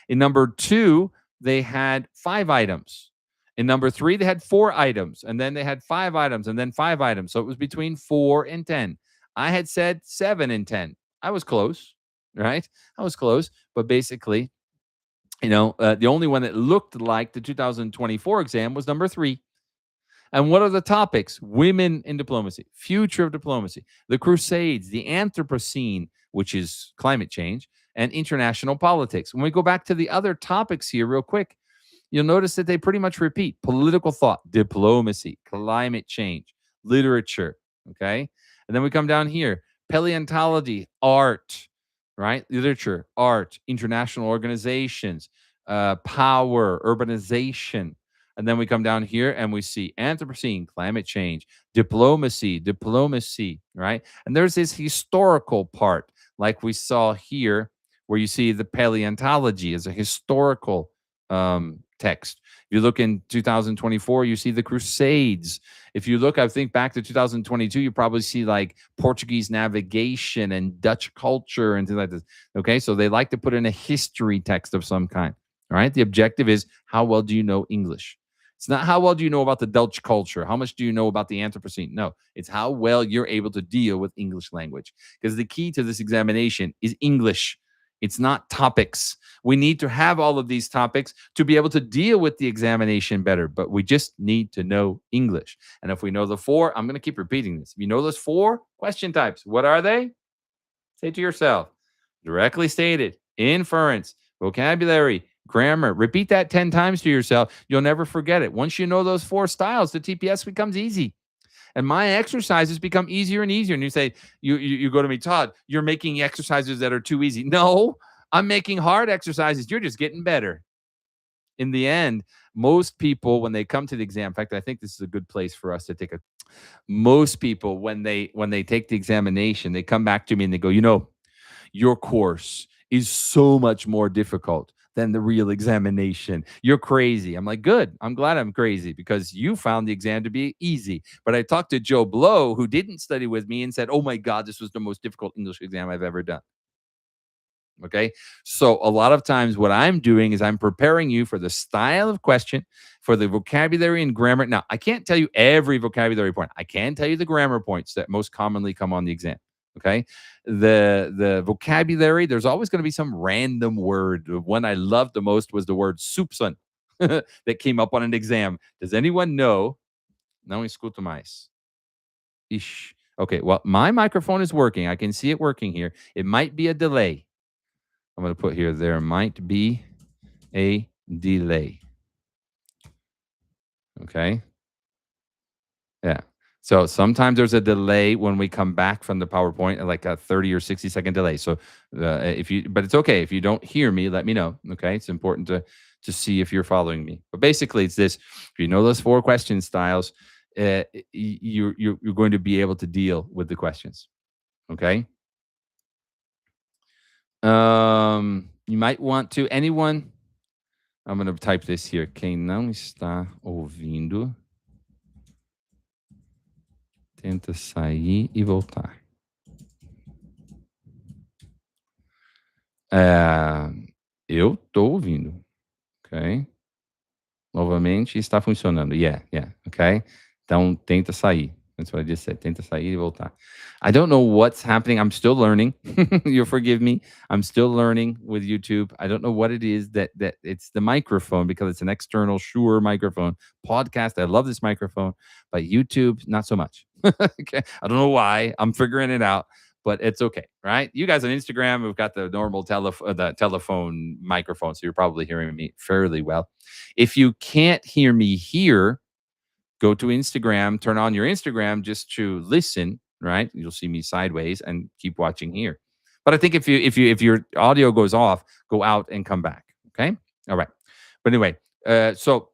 In number 2, they had 5 items. In number 3, they had 4 items, and then they had 5 items, and then 5 items. So it was between 4 and 10. I had said 7 and 10. I was close, right? I was close, but basically, the only one that looked like the 2024 exam was number 3. And what are the topics? Women in diplomacy, future of diplomacy, the Crusades, the Anthropocene, which is climate change, and international politics. When we go back to the other topics here real quick, you'll notice that they pretty much repeat: political thought, diplomacy, climate change, literature, okay? And then we come down here: paleontology, art, right? Literature, art, international organizations, power, urbanization. And then we come down here and we see Anthropocene, climate change, diplomacy, right? And there's this historical part, like we saw here, where you see the paleontology as a historical text. If you look in 2024, you see the Crusades. If you look, I think, back to 2022, you probably see like Portuguese navigation and Dutch culture and things like this. Okay, so they like to put in a history text of some kind. All right, the objective is, how well do you know English? It's not how well do you know about the Dutch culture? How much do you know about the Anthropocene? No, it's how well you're able to deal with English language. Because the key to this examination is English. It's not topics. We need to have all of these topics to be able to deal with the examination better, but we just need to know English. And if we know the 4, I'm going to keep repeating this. If you know those 4 question types, what are they? Say to yourself: directly stated, inference, vocabulary, grammar. Repeat that 10 times to yourself. You'll never forget it. Once you know those 4 styles, the TPS becomes easy. And my exercises become easier and easier. And you say, you go to me, Todd, you're making exercises that are too easy. No, I'm making hard exercises. You're just getting better. In the end, most people, when they come to the exam, in fact, I think this is a good place for us to take a. Most people, when they take the examination, they come back to me and they go, your course is so much more difficult than the real examination. You're crazy. I'm like, good. I'm glad I'm crazy because you found the exam to be easy. But I talked to Joe Blow, who didn't study with me, and said, oh my God, this was the most difficult English exam I've ever done. Okay. So a lot of times what I'm doing is I'm preparing you for the style of question, for the vocabulary and grammar. Now, I can't tell you every vocabulary point. I can tell you the grammar points that most commonly come on the exam. Okay. The vocabulary, there's always going to be some random word. The one I loved the most was the word soupçon that came up on an exam. Does anyone know? Não escuto mais. Ish. Okay. Well, my microphone is working. I can see it working here. It might be a delay. I'm going to put here, there might be a delay. Okay. Yeah. So sometimes there's a delay when we come back from the PowerPoint, like a 30 or 60-second delay. So but it's okay. If you don't hear me, let me know. Okay. It's important to see if you're following me. But basically it's this: if you know those 4 question styles, you're going to be able to deal with the questions. Okay. You might want to, anyone, I'm going to type this here. Quem não está ouvindo, tenta sair e voltar. Eu tô ouvindo, ok? Novamente está funcionando. Yeah, yeah, okay? Então tenta sair. That's what I just said. Tenta sair e voltar. I don't know what's happening. I'm still learning. You'll forgive me. I'm still learning with YouTube. I don't know what it is that it's the microphone because it's an external Shure microphone. Podcast, I love this microphone, but YouTube, not so much. Okay. I don't know why. I'm figuring it out, but it's okay, right? You guys on Instagram have got the normal the telephone microphone, so you're probably hearing me fairly well. If you can't hear me here, go to Instagram, turn on your Instagram just to listen, right? You'll see me sideways and keep watching here. But I think if your audio goes off, go out and come back. Okay. All right. But anyway, so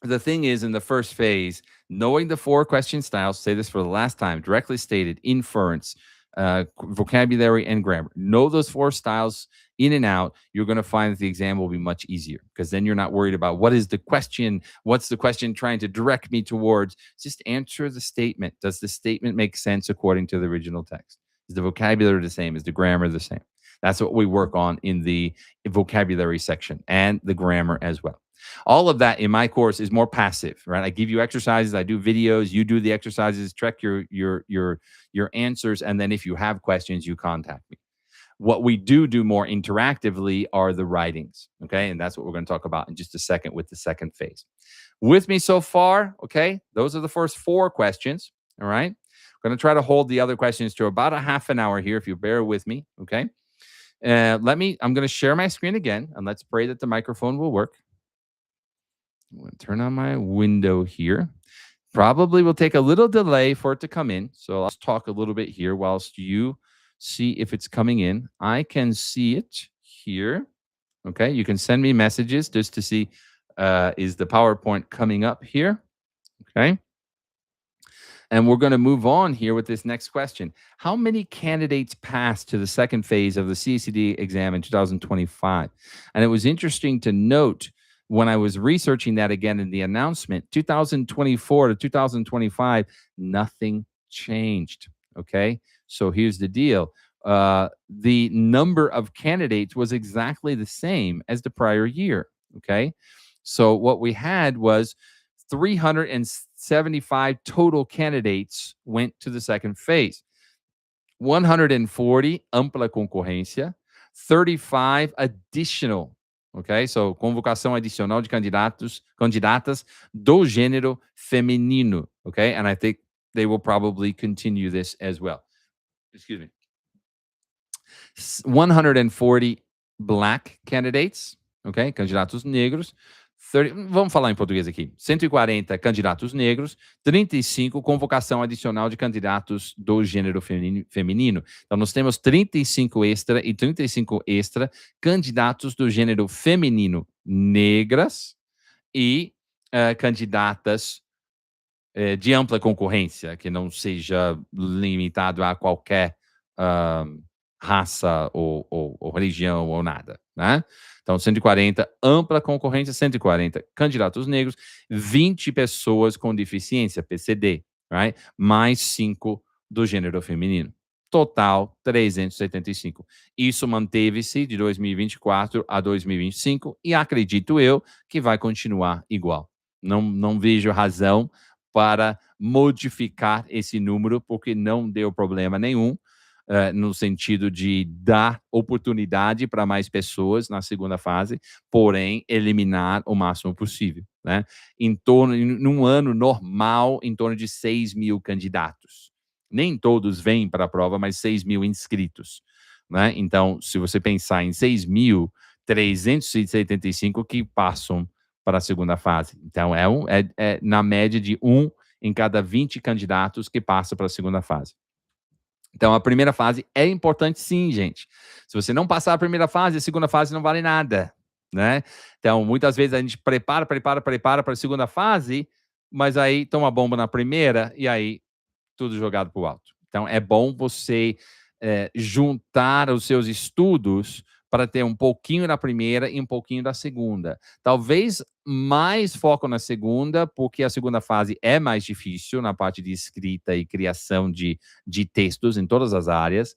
the thing is, in the first phase, knowing the four question styles, say this for the last time, directly stated, inference, vocabulary, and grammar. Know those four styles in and out. You're going to find that the exam will be much easier because then you're not worried about what is the question, what's the question trying to direct me towards. Just answer the statement. Does the statement make sense according to the original text? Is the vocabulary the same? Is the grammar the same? That's what we work on in the vocabulary section and the grammar as well. All of that in my course is more passive, right? I give you exercises, I do videos, you do the exercises, check your answers, and then if you have questions, you contact me. What we do more interactively are the writings, okay? And that's what we're going to talk about in just a second with the second phase. With me so far, okay? Those are the first four questions, all right? I'm going to try to hold the other questions to about a half an hour here if you bear with me, okay? I'm going to share my screen again, and let's pray that the microphone will work. I'm going to turn on my window here. Probably will take a little delay for it to come in. So I'll talk a little bit here whilst you see if it's coming in. I can see it here. Okay. You can send me messages just to see is the PowerPoint coming up here? Okay. And we're going to move on here with this next question. How many candidates passed to the second phase of the CACD exam in 2025? And it was interesting to note when I was researching that again in the announcement, 2024 to 2025, nothing changed. Okay. So here's the deal. The number of candidates was exactly the same as the prior year. Okay. So what we had was 375 total candidates went to the second phase. 140 ampla concorrência, 35 additional, okay? So convocação adicional de candidatas do gênero feminino, okay? And I think they will probably continue this as well. Excuse me. 140 black candidates, okay? Candidatos negros. Vamos falar em português aqui. 140 candidatos negros, 35 convocação adicional de candidatos do gênero feminino. Então, nós temos 35 extra e 35 extra candidatos do gênero feminino negras e candidatas de ampla concorrência, que não seja limitado a qualquer raça ou religião ou nada, né? Então, 140 ampla concorrência, 140 candidatos negros, 20 pessoas com deficiência, PCD, right? Mais 5 do gênero feminino. Total, 375. Isso manteve-se de 2024 a 2025 e acredito eu que vai continuar igual. Não vejo razão para modificar esse número, porque não deu problema nenhum. No sentido de dar oportunidade para mais pessoas na segunda fase, porém eliminar o máximo possível, né? Num ano normal, em torno de 6 mil candidatos. Nem todos vêm para a prova, mas 6 mil inscritos, né? Então, se você pensar em 6.375 que passam para a segunda fase. Então, é na média de 1 em cada 20 candidatos que passa para a segunda fase. Então, a primeira fase é importante sim, gente. Se você não passar a primeira fase, a segunda fase não vale nada, né? Então, muitas vezes a gente prepara para a segunda fase, mas aí toma bomba na primeira e aí tudo jogado para o alto. Então, é bom você juntar os seus estudos para ter um pouquinho na primeira e um pouquinho da segunda. Talvez mais foco na segunda, porque a segunda fase é mais difícil na parte de escrita e criação de textos em todas as áreas,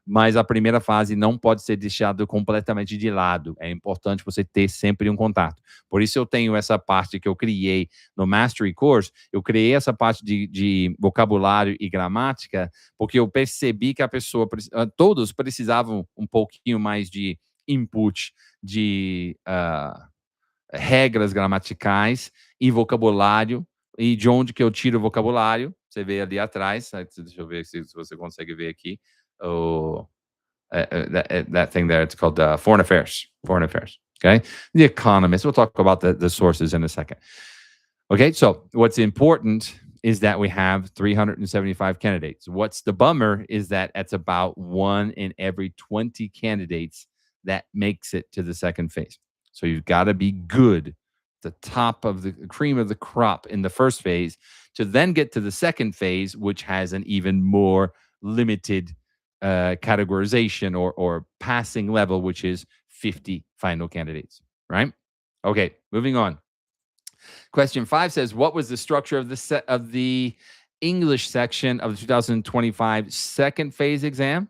mas a primeira fase não pode ser deixada completamente de lado. É importante você ter sempre um contato. Por isso eu tenho essa parte que eu criei no Mastery Course, eu criei essa parte de vocabulário e gramática, porque eu percebi que todos precisavam um pouquinho mais de input, de regras gramaticais e vocabulário, e de onde que eu tiro o vocabulário. Você vê ali atrás, deixa eu ver se você consegue ver aqui, o, that thing there, it's called Foreign Affairs. Foreign Affairs, okay? The Economist, we'll talk about the sources in a second. Okay, so what's important is that we have 375 candidates. What's the bummer is that it's about 1 in every 20 candidates that makes it to the second phase. So you've got to be good, the top of the cream of the crop in the first phase, to then get to the second phase, which has an even more limited categorization or passing level, which is 50 final candidates, right? Okay, moving on. Question 5 says, what was the structure of the English section of the 2025 second phase exam?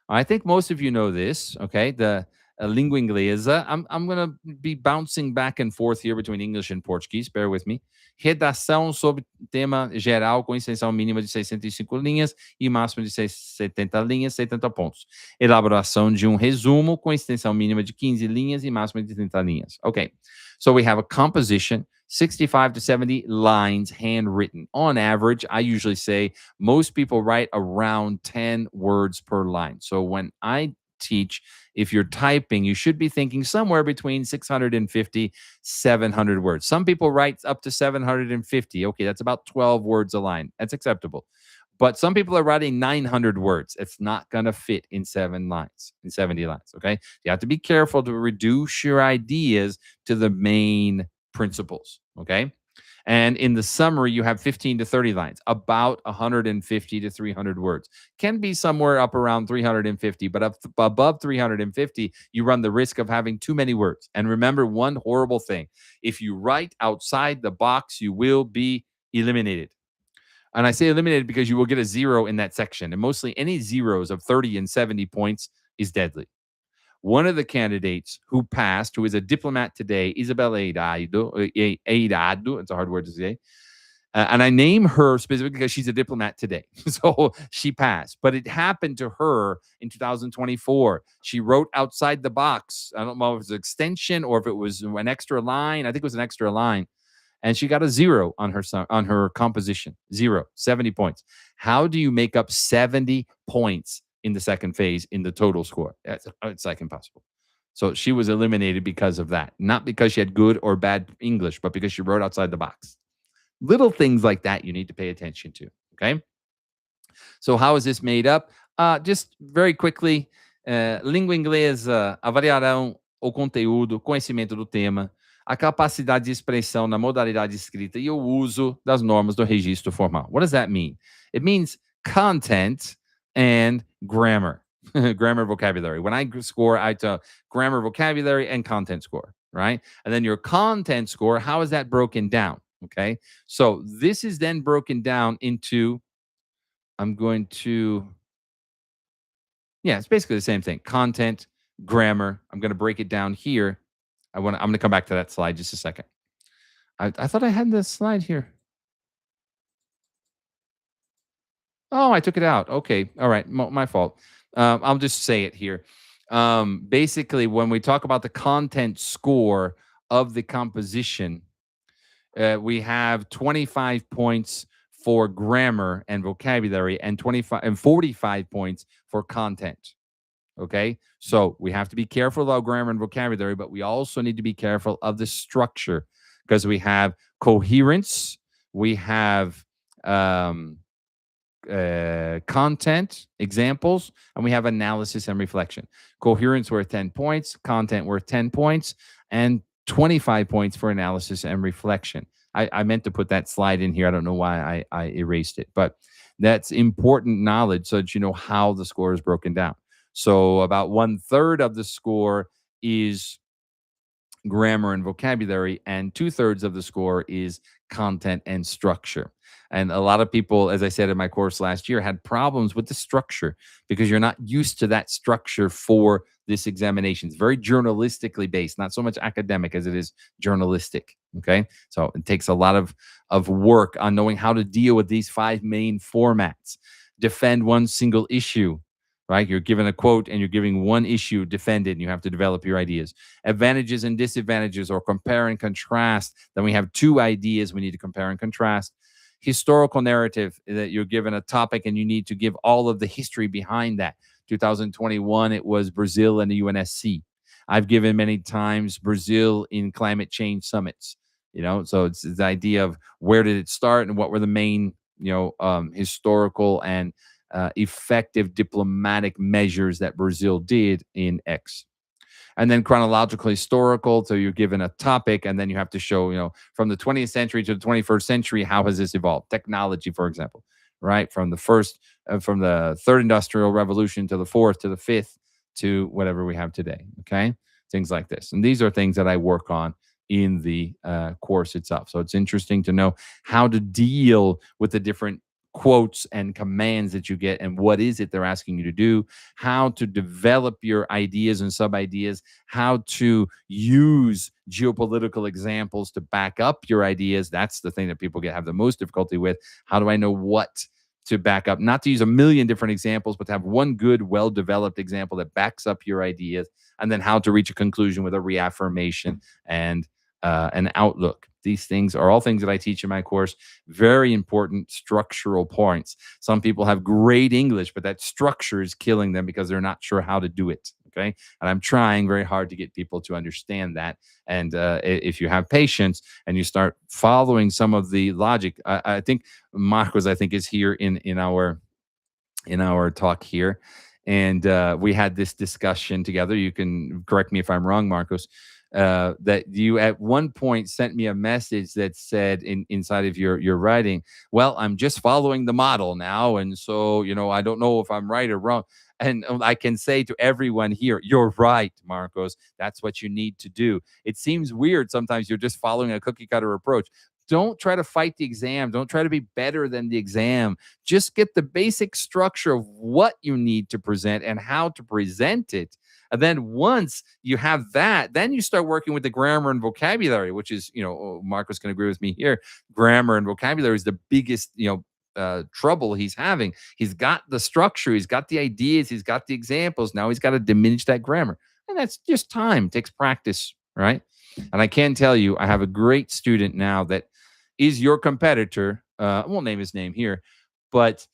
I think most of you know this, okay? The língua inglesa. I'm going to be bouncing back and forth here between English and Portuguese. Bear with me. Redação sobre tema geral com extensão mínima de 605 linhas e máxima de 70 linhas, 70 pontos. Elaboração de um resumo com extensão mínima de 15 linhas e máxima de 30 linhas. Okay. So we have a composition, 65 to 70 lines handwritten. On average, I usually say most people write around 10 words per line. So when I teach, if you're typing, you should be thinking somewhere between 650, 700 words. Some people write up to 750. Okay, that's about 12 words a line. That's acceptable. But some people are writing 900 words. It's not going to fit in 7 lines, in 70 lines. Okay. You have to be careful to reduce your ideas to the main principles. Okay. And in the summary, you have 15 to 30 lines, about 150 to 300 words. Can be somewhere up around 350, but up above 350, you run the risk of having too many words. And remember one horrible thing. If you write outside the box, you will be eliminated. And I say eliminated because you will get a 0 in that section. And mostly any zeros of 30 and 70 points is deadly. One of the candidates who passed, who is a diplomat today, Isabel Eirado, it's a hard word to say. And I name her specifically because she's a diplomat today. So she passed. But it happened to her in 2024. She wrote outside the box. I don't know if it was an extension or if it was an extra line. I think it was an extra line. And she got a 0 on her composition. 0, 70 points. How do you make up 70 points in the second phase in the total score? It's like impossible. So she was eliminated because of that. Not because she had good or bad English, but because she wrote outside the box. Little things like that you need to pay attention to, okay? So how is this made up? Just very quickly, língua inglesa, avaliarão o conteúdo, conhecimento do tema, a capacidade de expressão na modalidade escrita e o uso das normas do registro formal. What does that mean? It means content and grammar. Grammar, vocabulary. When I score, I tell grammar, vocabulary, and content score, right? And then your content score, how is that broken down? Okay. So this is then broken down into, it's basically the same thing. Content, grammar. I'm going to break it down here. I'm going to come back to that slide just a second. I thought I had this slide here. Oh, I took it out. Okay. All right. My fault. I'll just say it here. Basically, when we talk about the content score of the composition, we have 25 points for grammar and vocabulary and 45 points for content. Okay. So we have to be careful about grammar and vocabulary, but we also need to be careful of the structure because we have coherence, we have content examples, and we have analysis and reflection. Coherence worth 10 points, content worth 10 points, and 25 points for analysis and reflection. I meant to put that slide in here. I don't know why I erased it, but that's important knowledge so that you know how the score is broken down. So about 1/3 of the score is grammar and vocabulary, and 2/3 of the score is content and structure. And a lot of people, as I said in my course last year, had problems with the structure because you're not used to that structure for this examination. It's very journalistically based, not so much academic as it is journalistic. Okay. So it takes a lot of work on knowing how to deal with these five main formats. Defend one single issue, right? You're given a quote and you're giving one issue, defend it, and you have to develop your ideas. Advantages and disadvantages, or compare and contrast. Then we have two ideas we need to compare and contrast. Historical narrative, that you're given a topic and you need to give all of the history behind that. 2021, it was Brazil and the UNSC. I've given many times Brazil in climate change summits. So it's the idea of where did it start and what were the main, historical and effective diplomatic measures that Brazil did in X. And then chronological historical. So you're given a topic, and then you have to show, from the 20th century to the 21st century, how has this evolved? Technology, for example, right? From the third industrial revolution to the fourth to the fifth to whatever we have today. Okay, things like this, and these are things that I work on in the course itself. So it's interesting to know how to deal with the different quotes and commands that you get, and what is it they're asking you to do, how to develop your ideas and sub ideas, how to use geopolitical examples to back up your ideas. That's the thing that people have the most difficulty with. How do I know what to back up? Not to use a million different examples, but to have one good, well-developed example that backs up your ideas, and then how to reach a conclusion with a reaffirmation and an outlook. These things are all things that I teach in my course. Very important structural points. Some people have great English, but that structure is killing them because they're not sure how to do it. Okay. And I'm trying very hard to get people to understand that. And if you have patience and you start following some of the logic, I think Marcos, is here in our talk here. And we had this discussion together. You can correct me if I'm wrong, Marcos. That you at one point sent me a message that said inside of your writing, well, I'm just following the model now, and so I don't know if I'm right or wrong. And I can say to everyone here, you're right, Marcos. That's what you need to do. It seems weird sometimes you're just following a cookie cutter approach. Don't try to fight the exam. Don't try to be better than the exam. Just get the basic structure of what you need to present and how to present it. And then once you have that, then you start working with the grammar and vocabulary, which is, Marcos can agree with me here. Grammar and vocabulary is the biggest, trouble he's having. He's got the structure, he's got the ideas, he's got the examples. Now he's got to diminish that grammar. And that's just time, it takes practice, right? And I can tell you, I have a great student now that is your competitor. I won't name his name here, but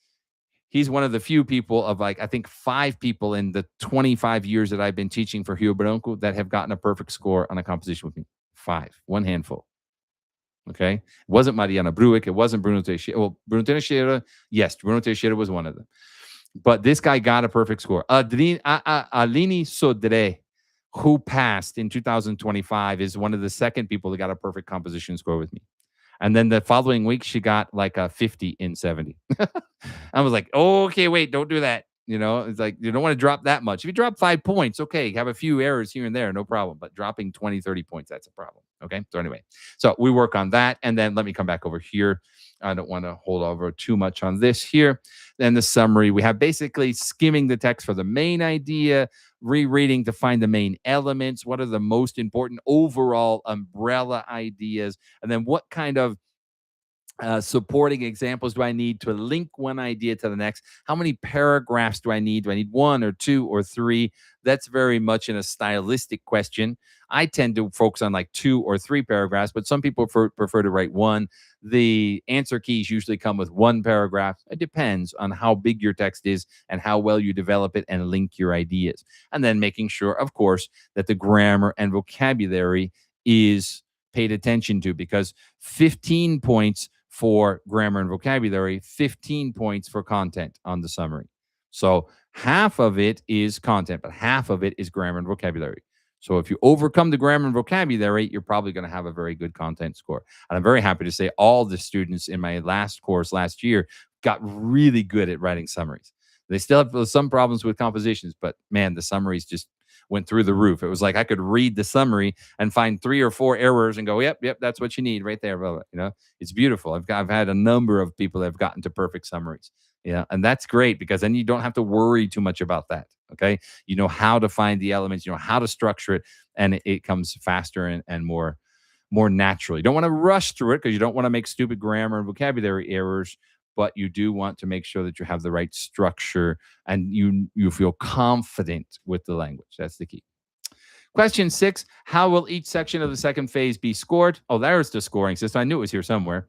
he's one of the few people of I think 5 people in the 25 years that I've been teaching for Rio Branco that have gotten a perfect score on a composition with me. 5, one handful. Okay. It wasn't Mariana Bruick. It wasn't Bruno Teixeira. Well, Bruno Teixeira, yes, Bruno Teixeira was one of them. But this guy got a perfect score. Aline Sodré, who passed in 2025, is one of the second people that got a perfect composition score with me. And then the following week, she got like a 50 in 70. I was like, oh, okay, wait, don't do that. It's like, you don't want to drop that much. If you drop 5 points, okay, have a few errors here and there, no problem. But dropping 20, 30 points, that's a problem. Okay. So anyway, so we work on that. And then let me come back over here. I don't want to hold over too much on this here. Then the summary, we have basically skimming the text for the main idea, rereading to find the main elements. What are the most important overall umbrella ideas? And then what kind of supporting examples do I need to link one idea to the next? How many paragraphs do I need? Do I need 1 or 2 or 3? That's very much in a stylistic question. I tend to focus on like 2 or 3 paragraphs, but some people prefer to write 1. The answer keys usually come with 1 paragraph. It depends on how big your text is and how well you develop it and link your ideas. And then making sure, of course, that the grammar and vocabulary is paid attention to, because 15 points for grammar and vocabulary, 15 points for content on the summary. So half of it is content, but half of it is grammar and vocabulary. So if you overcome the grammar and vocabulary, you're probably going to have a very good content score. And I'm very happy to say all the students in my last course last year got really good at writing summaries. They still have some problems with compositions, but man, the summaries just went through the roof. It was like I could read the summary and find 3 or 4 errors and go, yep, that's what you need right there. Blah, blah. It's beautiful. I've had a number of people that have gotten to perfect summaries. Yeah, and that's great because then you don't have to worry too much about that. Okay, you know how to find the elements, you know how to structure it, and it comes faster and more naturally. You don't want to rush through it because you don't want to make stupid grammar and vocabulary errors, but you do want to make sure that you have the right structure and you feel confident with the language. That's the key. Question 6, how will each section of the second phase be scored? Oh, there's the scoring system. I knew it was here somewhere.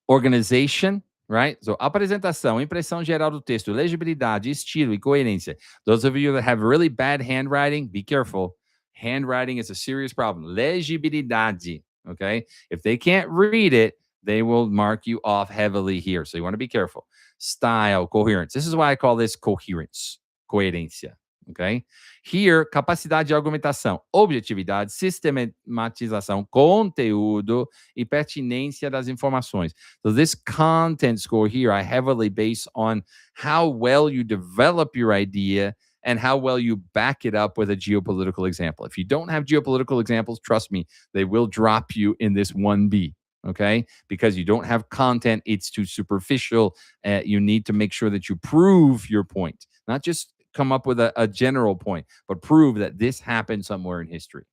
Organization, right? So, apresentação, impressão geral do texto, legibilidade, estilo e coerência. Those of you that have really bad handwriting, be careful. Handwriting is a serious problem. Legibilidade, okay? If they can't read it, they will mark you off heavily here. So you want to be careful. Style, coherence. This is why I call this coherence, coerência, okay? Here, capacidade de argumentação, objetividade, sistematização, conteúdo e pertinência das informações. So this content score here, I heavily base on how well you develop your idea and how well you back it up with a geopolitical example. If you don't have geopolitical examples, trust me, they will drop you in this 1B. Okay, because you don't have content, it's too superficial. You need to make sure that you prove your point, not just come up with a general point, but prove that this happened somewhere in history.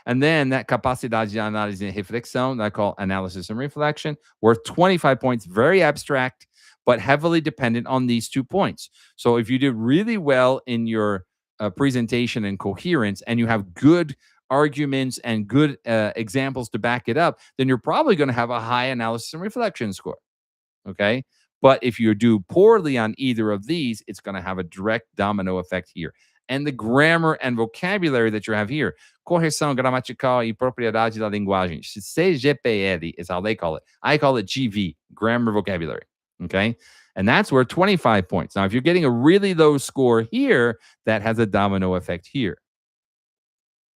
And then that capacidade de análise e reflexão, that I call analysis and reflection, worth 25 points, very abstract, but heavily dependent on these 2 points. So if you did really well in your presentation and coherence, and you have good arguments and good examples to back it up, then you're probably going to have a high analysis and reflection score. Okay. But if you do poorly on either of these, it's going to have a direct domino effect here. And the grammar and vocabulary that you have here, correção gramatical e propriedade da linguagem, CGPL is how they call it. I call it GV, grammar vocabulary. Okay. And that's where 25 points. Now, if you're getting a really low score here, that has a domino effect here.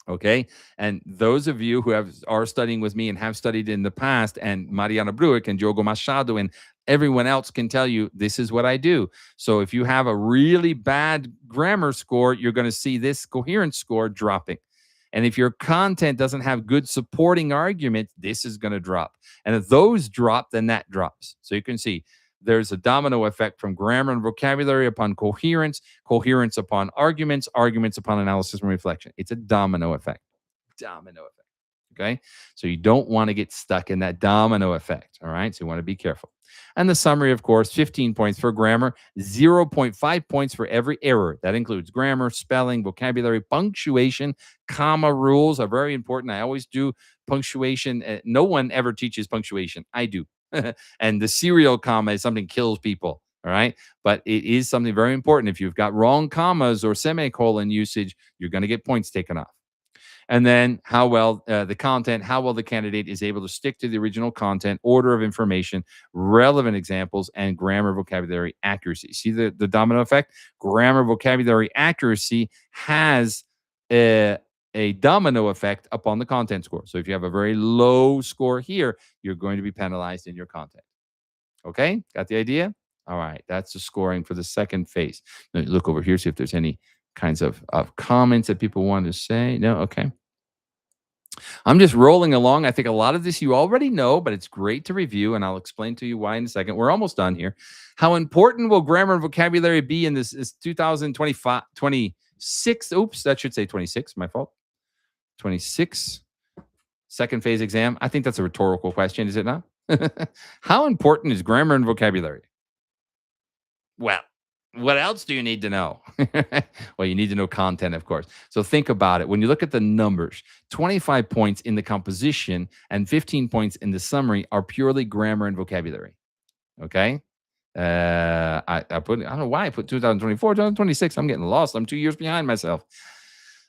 Okay. And those of you who are studying with me and have studied in the past, and Mariana Bruick and Diogo Machado and everyone else can tell you this is what I do. So if you have a really bad grammar score, you're going to see this coherence score dropping. And if your content doesn't have good supporting argument, this is going to drop. And if those drop, then that drops. So you can see there's a domino effect from grammar and vocabulary upon coherence, coherence upon arguments, arguments upon analysis and reflection. It's a domino effect. Domino effect. Okay. So you don't want to get stuck in that domino effect. All right. So you want to be careful. And the summary, of course, 15 points for grammar, 0.5 points for every error. That includes grammar, spelling, vocabulary, punctuation, comma rules are very important. I always do punctuation. No one ever teaches punctuation. I do. And the serial comma is something kills people. All right. But it is something very important. If you've got wrong commas or semicolon usage, you're going to get points taken off. And then how well the content, how well the candidate is able to stick to the original content, order of information, relevant examples, and grammar vocabulary accuracy. See the domino effect? Grammar vocabulary accuracy has a domino effect upon the content score. So if you have a very low score here, you're going to be penalized in your content. Okay? Got the idea? All right. That's the scoring for the second phase. Let me look over here, see if there's any kinds of comments that people want to say. No? Okay. I'm just rolling along. I think a lot of this you already know, but it's great to review, and I'll explain to you why in a second. We're almost done here. How important will grammar and vocabulary be in this 2025, 26? Oops, that should say 26. My fault. 26 second phase exam. I think that's a rhetorical question, is it not? How important is grammar and vocabulary? Well, what else do you need to know? Well, you need to know content, of course. So think about it. When you look at the numbers, 25 points in the composition and 15 points in the summary are purely grammar and vocabulary. Okay? I don't know why I put 2024, 2026. I'm getting lost. I'm 2 years behind myself.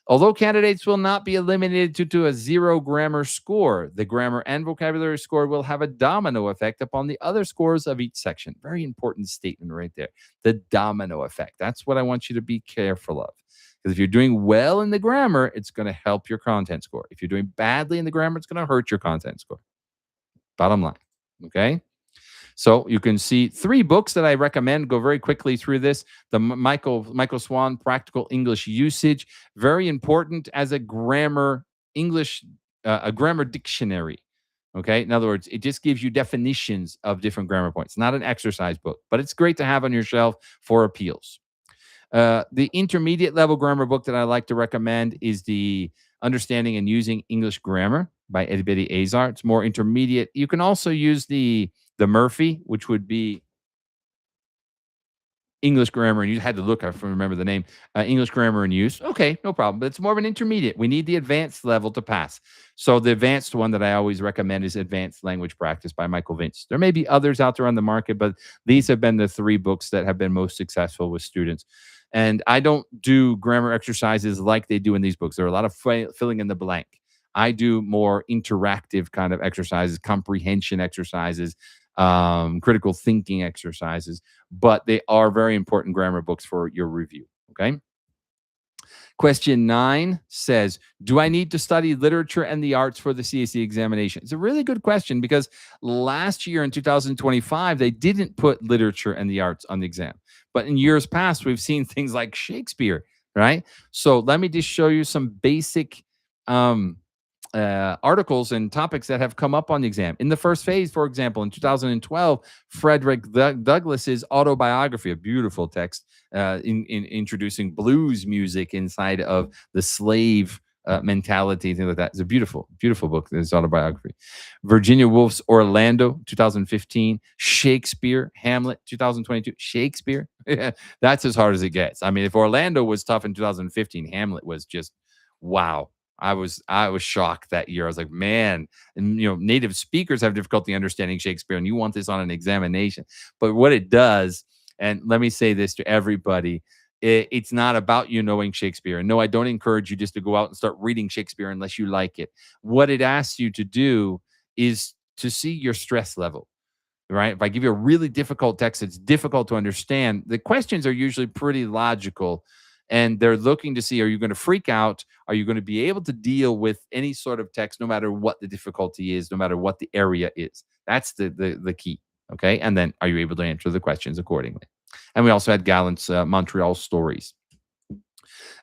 Although candidates will not be eliminated due to a 0 grammar score, the grammar and vocabulary score will have a domino effect upon the other scores of each section. Very important statement right there. The domino effect. That's what I want you to be careful of. Because if you're doing well in the grammar, it's going to help your content score. If you're doing badly in the grammar, it's going to hurt your content score. Bottom line. Okay? So you can see three books that I recommend. Go very quickly through this. The Michael Swan Practical English Usage, very important as a grammar English a grammar dictionary. Okay, in other words, it just gives you definitions of different grammar points. Not an exercise book, but it's great to have on your shelf for appeals. The intermediate level grammar book that I like to recommend is the Understanding and Using English Grammar by Eddie Azar. It's more intermediate. You can also use the Murphy, which would be English Grammar and Use. Had to look, I remember the name. English Grammar and Use. Okay, no problem. But it's more of an intermediate. We need the advanced level to pass. So the advanced one that I always recommend is Advanced Language Practice by Michael Vince. There may be others out there on the market, but these have been the three books that have been most successful with students. And I don't do grammar exercises like they do in these books. There are a lot of filling in the blank. I do more interactive kind of exercises, comprehension exercises, critical thinking exercises, but they are very important grammar books for your review. Okay. Question 9 says, do I need to study literature and the arts for the CACD examination? It's a really good question because last year in 2025, they didn't put literature and the arts on the exam. But in years past, we've seen things like Shakespeare, right? So let me just show you some basic articles and topics that have come up on the exam. In the first phase, for example, in 2012, Frederick Douglass's autobiography, a beautiful text in introducing blues music inside of the slave mentality, things like that. It's a beautiful, beautiful book, this autobiography. Virginia Woolf's Orlando, 2015. Shakespeare, Hamlet, 2022. Shakespeare, that's as hard as it gets. I mean, if Orlando was tough in 2015, Hamlet was just, wow. I was shocked that year. I was like, man, and native speakers have difficulty understanding Shakespeare, and you want this on an examination. But what it does, and let me say this to everybody, it's not about you knowing Shakespeare. And no, I don't encourage you just to go out and start reading Shakespeare unless you like it. What it asks you to do is to see your stress level. Right? If I give you a really difficult text that's difficult to understand, the questions are usually pretty logical. And they're looking to see, are you going to freak out? Are you going to be able to deal with any sort of text, no matter what the difficulty is, no matter what the area is? That's the key. Okay. And then are you able to answer the questions accordingly? And we also had Gallant's Montreal Stories.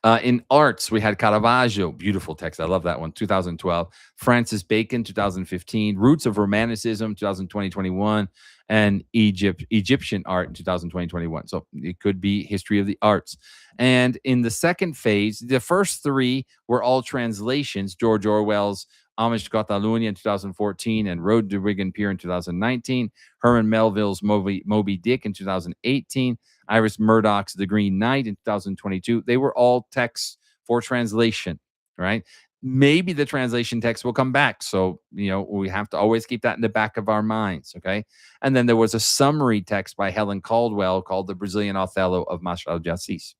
In arts, we had Caravaggio, beautiful text. I love that one, 2012. Francis Bacon, 2015. Roots of Romanticism, 2020-21. And Egyptian art in 2020-21. So it could be history of the arts. And in the second phase, the first three were all translations. George Orwell's Homage to Catalonia in 2014 and Road to Wigan Pier in 2019. Herman Melville's Moby Dick in 2018. Iris Murdoch's The Green Knight in 2022. They were all texts for translation, right? Maybe the translation text will come back. So, we have to always keep that in the back of our minds, okay? And then there was a summary text by Helen Caldwell called The Brazilian Othello of Machado de Assis.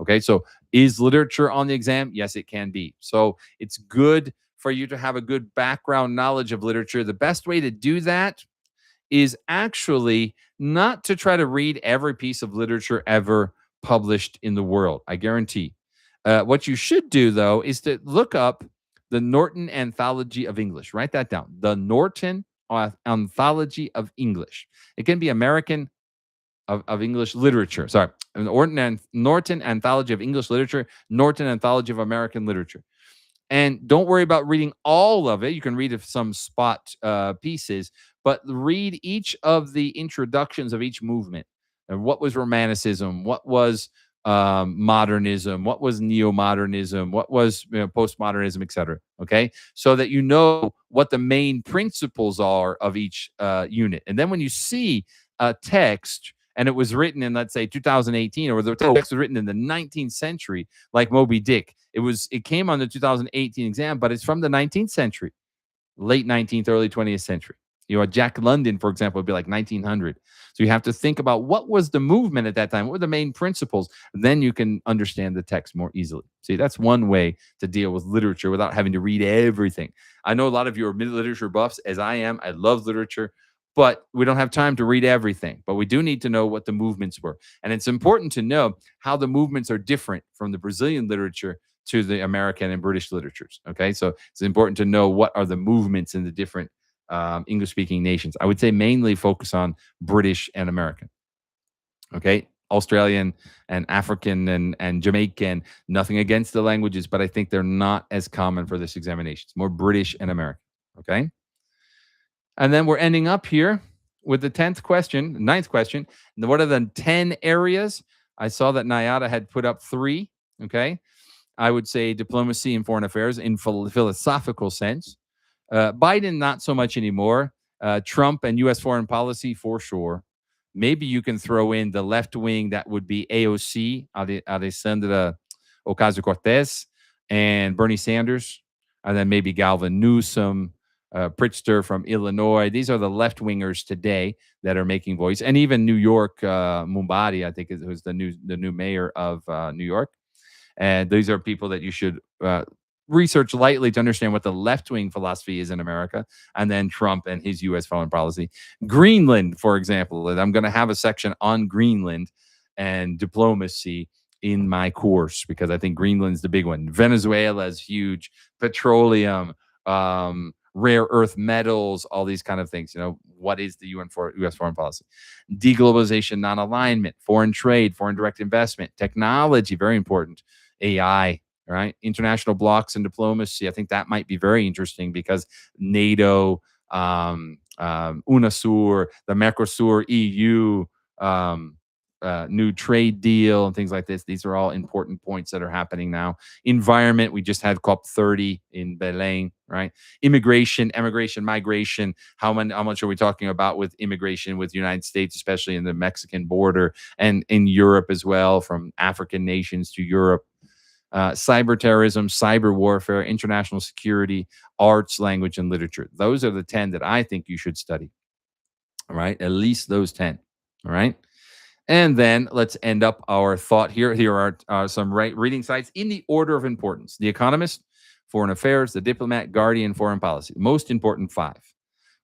Okay, so is literature on the exam? Yes, it can be. So it's good for you to have a good background knowledge of literature. The best way to do that is actually not to try to read every piece of literature ever published in the world. I guarantee. What you should do, though, is to look up the Norton Anthology of English. Write that down. The Norton Anthology of English. It can be American of English literature. Sorry. Norton Anthology of English Literature, Norton Anthology of American Literature. And don't worry about reading all of it. You can read some spot pieces, but read each of the introductions of each movement. And what was Romanticism? What was modernism? What was neo-modernism? What was postmodernism, etc. Okay, so that you know what the main principles are of each unit. And then when you see a text and it was written in, let's say, 2018, or the text was written in the 19th century, like Moby Dick, it came on the 2018 exam, but it's from the 19th century, late 19th, early 20th century. Jack London, for example, would be like 1900. So you have to think about what was the movement at that time, what were the main principles, then you can understand the text more easily. See, that's one way to deal with literature without having to read everything. I know a lot of you are literature buffs, as I am. I love literature, but we don't have time to read everything. But we do need to know what the movements were. And it's important to know how the movements are different from the Brazilian literature to the American and British literatures. Okay, so it's important to know what are the movements in the different English-speaking nations. I would say mainly focus on British and American. Okay, Australian and African and Jamaican. Nothing against the languages, but I think they're not as common for this examination. It's more British and American. Okay, and then we're ending up here with the 10th question, ninth question. What are the 10 areas? I saw that Nayada had put up 3. Okay, I would say diplomacy and foreign affairs in philosophical sense. Biden, not so much anymore. Trump and U.S. foreign policy for sure. Maybe you can throw in the left wing. That would be AOC, Alessandra Ocasio-Cortez, and Bernie Sanders, and then maybe Galvin Newsom, Pritzker from Illinois. These are the left wingers today that are making voice, and even New York, Mumbadi, I think, who's the new mayor of New York. And these are people that you should research lightly to understand what the left-wing philosophy is in America, and then Trump and his U.S. foreign policy. Greenland, for example, and I'm going to have a section on Greenland and diplomacy in my course because I think Greenland's the big one. Venezuela is huge. Petroleum, rare earth metals, all these kind of things. What is the U.S. foreign policy? Deglobalization, non-alignment, foreign trade, foreign direct investment, technology, very important. AI, right? International blocks and diplomacy. I think that might be very interesting because NATO, UNASUR, the Mercosur, EU, new trade deal and things like this. These are all important points that are happening now. Environment, we just had COP30 in Belém, right? Immigration, emigration, migration. How much are we talking about with immigration with the United States, especially in the Mexican border and in Europe as well, from African nations to Europe? Cyber terrorism, cyber warfare, international security, arts, language, and literature. Those are the 10 that I think you should study. All right, at least those 10. All right. And then let's end up our thought here. Here are some reading sites in the order of importance. The Economist, Foreign Affairs, The Diplomat, Guardian, Foreign Policy. Most important 5.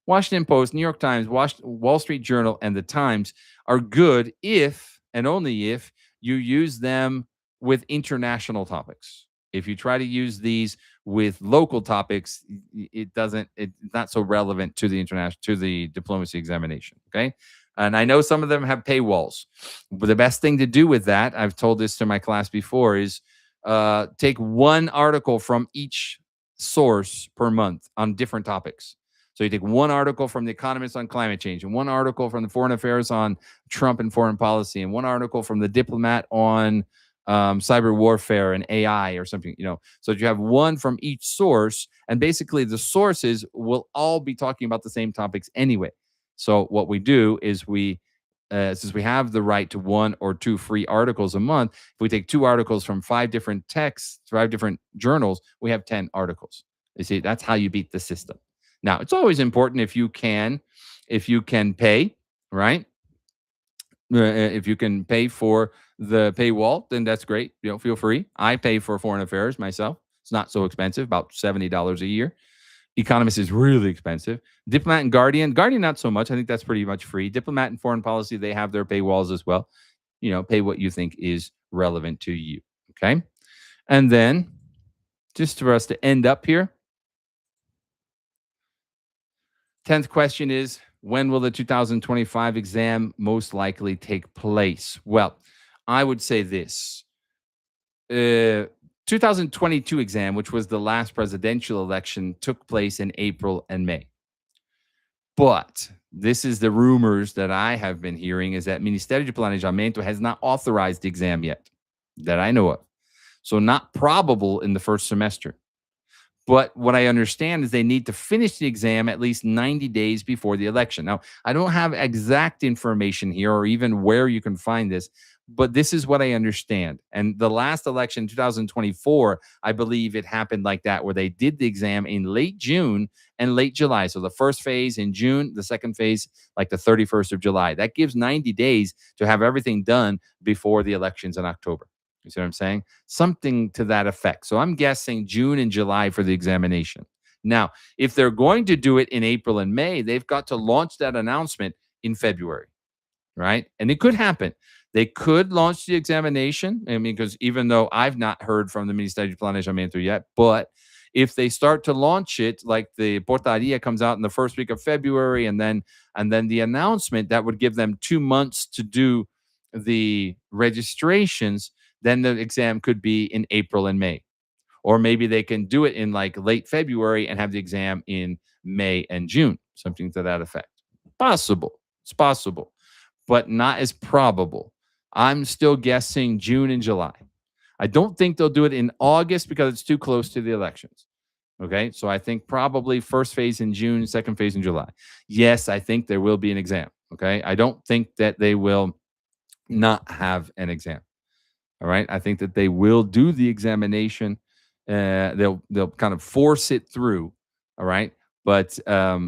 Washington Post, New York Times, Wall Street Journal, and The Times are good if, and only if, you use them with international topics. If you try to use these with local topics, it's not so relevant to the diplomacy examination. Okay. And I know some of them have paywalls, but the best thing to do with that, I've told this to my class before, is take one article from each source per month on different topics. So you take one article from The Economist on climate change, and one article from the Foreign Affairs on Trump and foreign policy, and one article from The Diplomat on cyber warfare and AI or something, so you have one from each source, and basically the sources will all be talking about the same topics anyway. So what we do is since we have the right to 1 or 2 free articles a month, if we take 2 articles from 5 different texts, 5 different journals, we have 10 articles. You see, that's how you beat the system. Now, it's always important if you can pay, right? If you can pay for the paywall, then that's great. Feel free. I pay for Foreign Affairs myself. It's not so expensive, about $70 a year. Economist is really expensive. Diplomat and Guardian, not so much. I think that's pretty much free. Diplomat and Foreign Policy, they have their paywalls as well. Pay what you think is relevant to you. Okay. And then just for us to end up here, 10th question is, when will the 2025 exam most likely take place? Well, I would say this. 2022 exam, which was the last presidential election, took place in April and May. But this is the rumors that I have been hearing, is that Ministério de Planejamento has not authorized the exam yet, that I know of. So not probable in the first semester. But what I understand is they need to finish the exam at least 90 days before the election. Now, I don't have exact information here or even where you can find this, but this is what I understand. And the last election, 2024, I believe it happened like that, where they did the exam in late June and late July. So the first phase in June, the second phase like the 31st of July. That gives 90 days to have everything done before the elections in October. You see what I'm saying? Something to that effect. So I'm guessing June and July for the examination. Now, if they're going to do it in April and May, they've got to launch that announcement in February, right? And it could happen. They could launch the examination. I mean, because even though I've not heard from the Ministério de Planejamento yet, but If they start to launch it, like the portaria comes out in the first week of February, and then the announcement, that would give them 2 months to do the registrations. Then the exam could be in April and May, or maybe they can do it in like late February and have the exam in May and June, something to that effect. Possible. It's possible, but not as probable. I'm still guessing June and July. I don't think they'll do it in August because it's too close to the elections. Okay. So I think probably first phase in June, second phase in July. Yes, I think there will be an exam. Okay. I don't think that they will not have an exam. All right. I think that they will do the examination. They'll kind of force it through. All right. But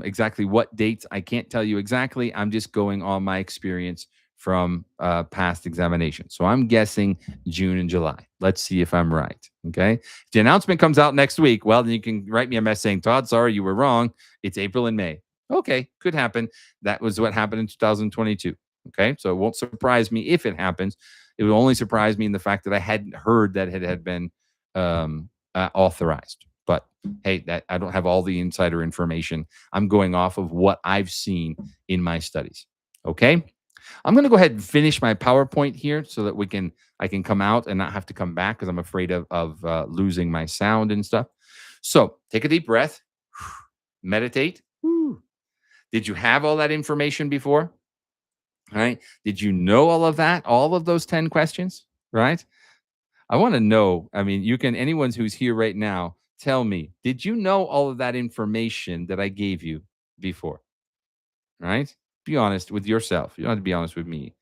exactly what dates, I can't tell you exactly. I'm just going on my experience from past examinations. So I'm guessing June and July. Let's see if I'm right. Okay. If the announcement comes out next week, well, then you can write me a message saying, Todd, sorry, you were wrong. It's April and May. Okay. Could happen. That was what happened in 2022. Okay. So it won't surprise me if it happens. It would only surprise me in the fact that I hadn't heard that it had been authorized. But hey, that I don't have all the insider information. I'm going off of what I've seen in my studies. Okay. I'm going to go ahead and finish my PowerPoint here so that I can come out and not have to come back because I'm afraid of losing my sound and stuff. So take a deep breath, meditate. Did you have all that information before? Right? Did you know all of that? All of those 10 questions, right? I want to know. I mean, anyone who's here right now, tell me, did you know all of that information that I gave you before? Right? Be honest with yourself. You don't have to be honest with me.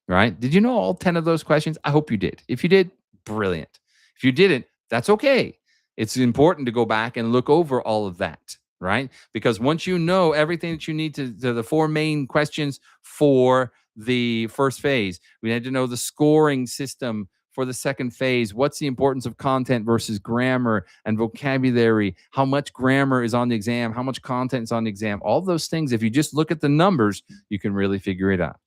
Right? Did you know all 10 of those questions? I hope you did. If you did, brilliant. If you didn't, that's okay. It's important to go back and look over all of that, right? Because once you know everything that you need to the four main questions for the first phase, we had to know the scoring system for the second phase. What's the importance of content versus grammar and vocabulary? How much grammar is on the exam? How much content is on the exam? All those things, if you just look at the numbers, you can really figure it out.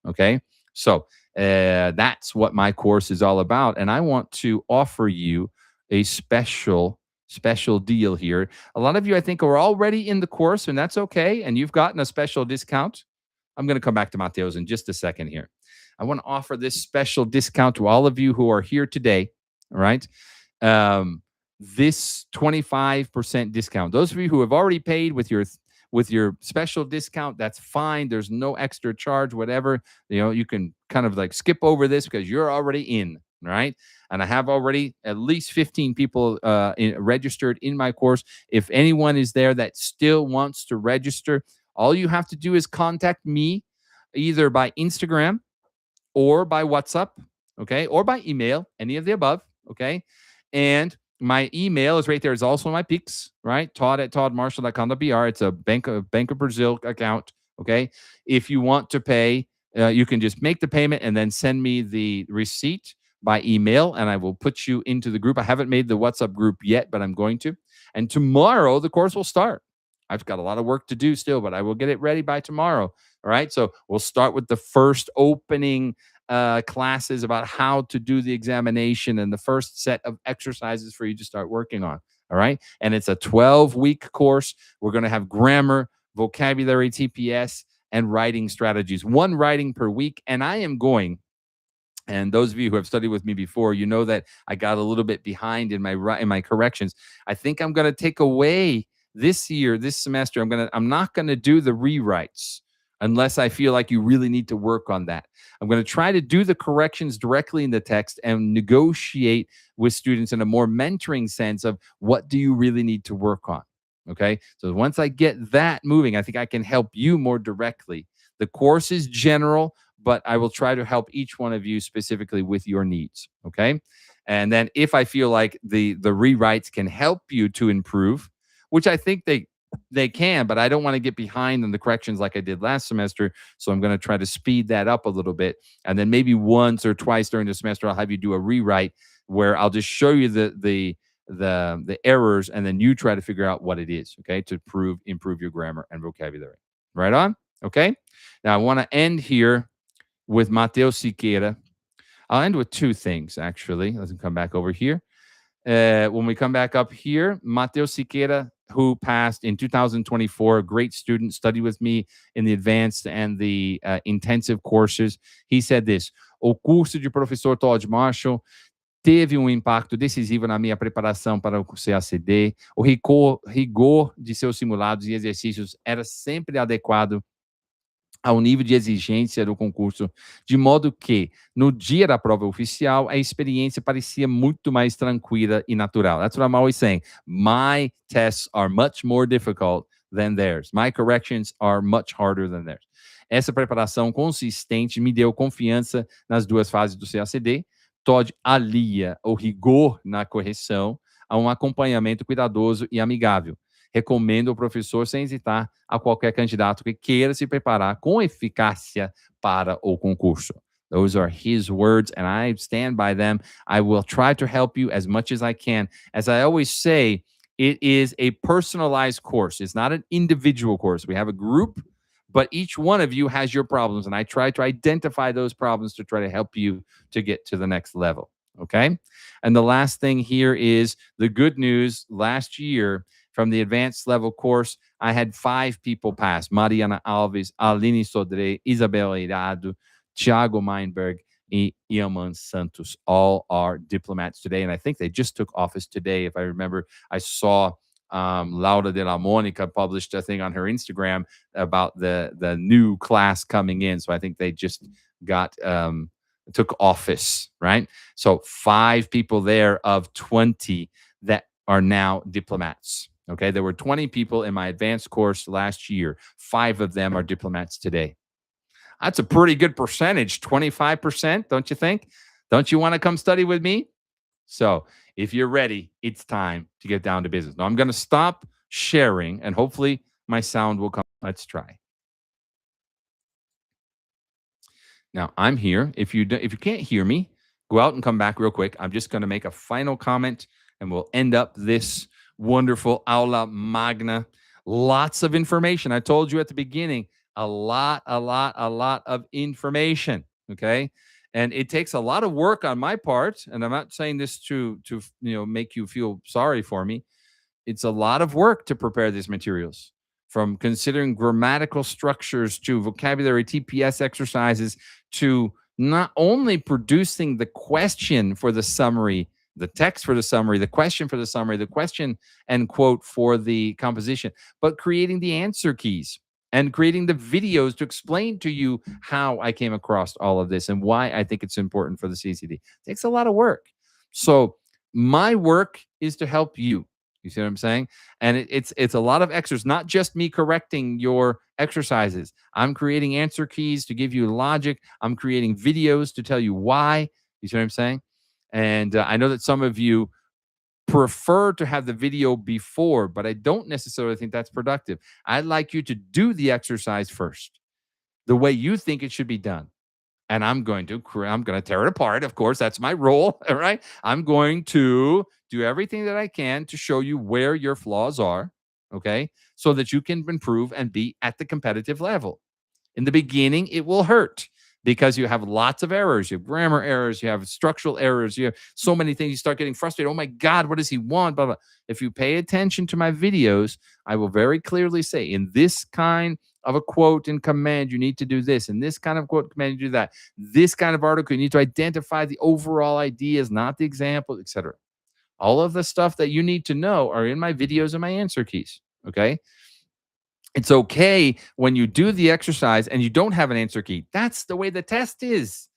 Okay. So that's what my course is all about. And I want to offer you a special deal here. A lot of you, I think, are already in the course, and that's okay. And you've gotten a special discount. I'm going to come back to Mateo's in just a second here. I want to offer this special discount to all of you who are here today. All right. This 25% discount. Those of you who have already paid with your special discount, that's fine. There's no extra charge, whatever. You can kind of like skip over this because you're already in, right? And I have already at least 15 people registered in my course. If anyone is there that still wants to register, all you have to do is contact me either by Instagram or by WhatsApp, okay, or by email, any of the above, okay? And my email is right there. It's also my Pix, right? Todd@toddmarshall.com.br. It's a Bank of Brazil account, okay? If you want to pay, you can just make the payment and then send me the receipt by email, and I will put you into the group. I haven't made the WhatsApp group yet, but I'm going to. And tomorrow, the course will start. I've got a lot of work to do still, but I will get it ready by tomorrow. All right. So we'll start with the first opening classes about how to do the examination and the first set of exercises for you to start working on. All right. And it's a 12-week course. We're going to have grammar, vocabulary, TPS, and writing strategies, one writing per week. And I am going, and those of you who have studied with me before, you know that I got a little bit behind in my corrections. I think I'm going to take away this semester. I'm not going to do the rewrites unless I feel like you really need to work on that. I'm going to try to do the corrections directly in the text and negotiate with students in a more mentoring sense of what do you really need to work on. Okay. So once I get that moving, I think I can help you more directly. The course is general, but I will try to help each one of you specifically with your needs. Okay. And then if I feel like the rewrites can help you to improve, which I think they can, but I don't want to get behind on the corrections like I did last semester. So I'm going to try to speed that up a little bit. And then maybe once or twice during the semester, I'll have you do a rewrite where I'll just show you the errors, and then you try to figure out what it is, okay, to improve your grammar and vocabulary. Right on? Okay. Now I want to end here with Mateo Siqueira. I'll end with two things, actually. Let's come back over here. When we come back up here, Mateus Siqueira, who passed in 2024, a great student, studied with me in the advanced and the intensive courses. He said this: o curso de professor Todd Marshall teve impacto decisivo na minha preparação para o CACD. O rigor de seus simulados e exercícios era sempre adequado ao nível de exigência do concurso, de modo que, no dia da prova oficial, a experiência parecia muito mais tranquila e natural. That's what I'm always saying. My tests are much more difficult than theirs. My corrections are much harder than theirs. Essa preparação consistente me deu confiança nas duas fases do CACD. Todd alia o rigor na correção a um acompanhamento cuidadoso e amigável. Recomendo ao professor sem hesitar a qualquer candidato que queira se preparar com eficácia para o concurso. Those are his words, and I stand by them. I will try to help you as much as I can. As I always say, it is a personalized course. It's not an individual course. We have a group, but each one of you has your problems, and I try to identify those problems to try to help you to get to the next level. Okay? And the last thing here is the good news. Last year, from the advanced level course, I had 5 people pass: Mariana Alves, Aline Sodré, Isabel Eirado, Thiago Meinberg, and Iaman Santos. All are diplomats today, and I think they just took office today. If I remember, I saw Laura de la Monica published a thing on her Instagram about the new class coming in. So I think they just got took office, right? So 5 people there of 20 that are now diplomats. Okay, there were 20 people in my advanced course last year. 5 of them are diplomats today. That's a pretty good percentage, 25%, don't you think? Don't you want to come study with me? So if you're ready, it's time to get down to business. Now I'm going to stop sharing, and hopefully my sound will come. Let's try. Now I'm here. If you can't hear me, go out and come back real quick. I'm just going to make a final comment, and we'll end up this wonderful Aula Magna. Lots of information. I told you at the beginning, a lot of information. Okay. And it takes a lot of work on my part. And I'm not saying this to make you feel sorry for me. It's a lot of work to prepare these materials, from considering grammatical structures to vocabulary TPS exercises to not only producing the question for the summary, the text for the summary, the question for the summary, the question and quote for the composition, but creating the answer keys and creating the videos to explain to you how I came across all of this and why I think it's important for the CCD. It takes a lot of work. So my work is to help you. You see what I'm saying? And it's a lot of extras, not just me correcting your exercises. I'm creating answer keys to give you logic. I'm creating videos to tell you why. You see what I'm saying? And I know that some of you prefer to have the video before, but I don't necessarily think that's productive. I'd like you to do the exercise first, the way you think it should be done. And I'm going to tear it apart. Of course, that's my role. All right. I'm going to do everything that I can to show you where your flaws are. Okay. So that you can improve and be at the competitive level. In the beginning, it will hurt because you have lots of errors. You have grammar errors. You have structural errors. You have so many things. You start getting frustrated. Oh my God, what does he want? Blah, blah. If you pay attention to my videos, I will very clearly say, in this kind of a quote and command, you need to do this. In this kind of quote command, you do that. This kind of article, you need to identify the overall ideas, not the example, etc. All of the stuff that you need to know are in my videos and my answer keys. Okay. It's okay when you do the exercise and you don't have an answer key. That's the way the test is.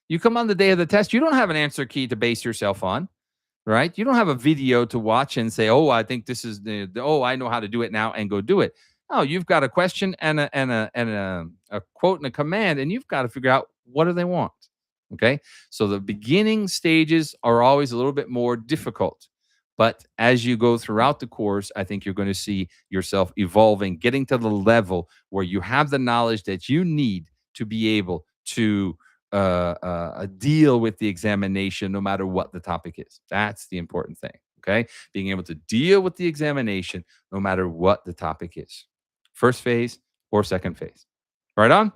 You come on the day of the test, you don't have an answer key to base yourself on, right? You don't have a video to watch and say, "Oh, I think this is I know how to do it now," and go do it. Oh, you've got a question and a quote and a command, and you've got to figure out what do they want. Okay, so the beginning stages are always a little bit more difficult. But as you go throughout the course, I think you're going to see yourself evolving, getting to the level where you have the knowledge that you need to be able to deal with the examination, no matter what the topic is. That's the important thing. Okay. Being able to deal with the examination, no matter what the topic is. First phase or second phase. Right on?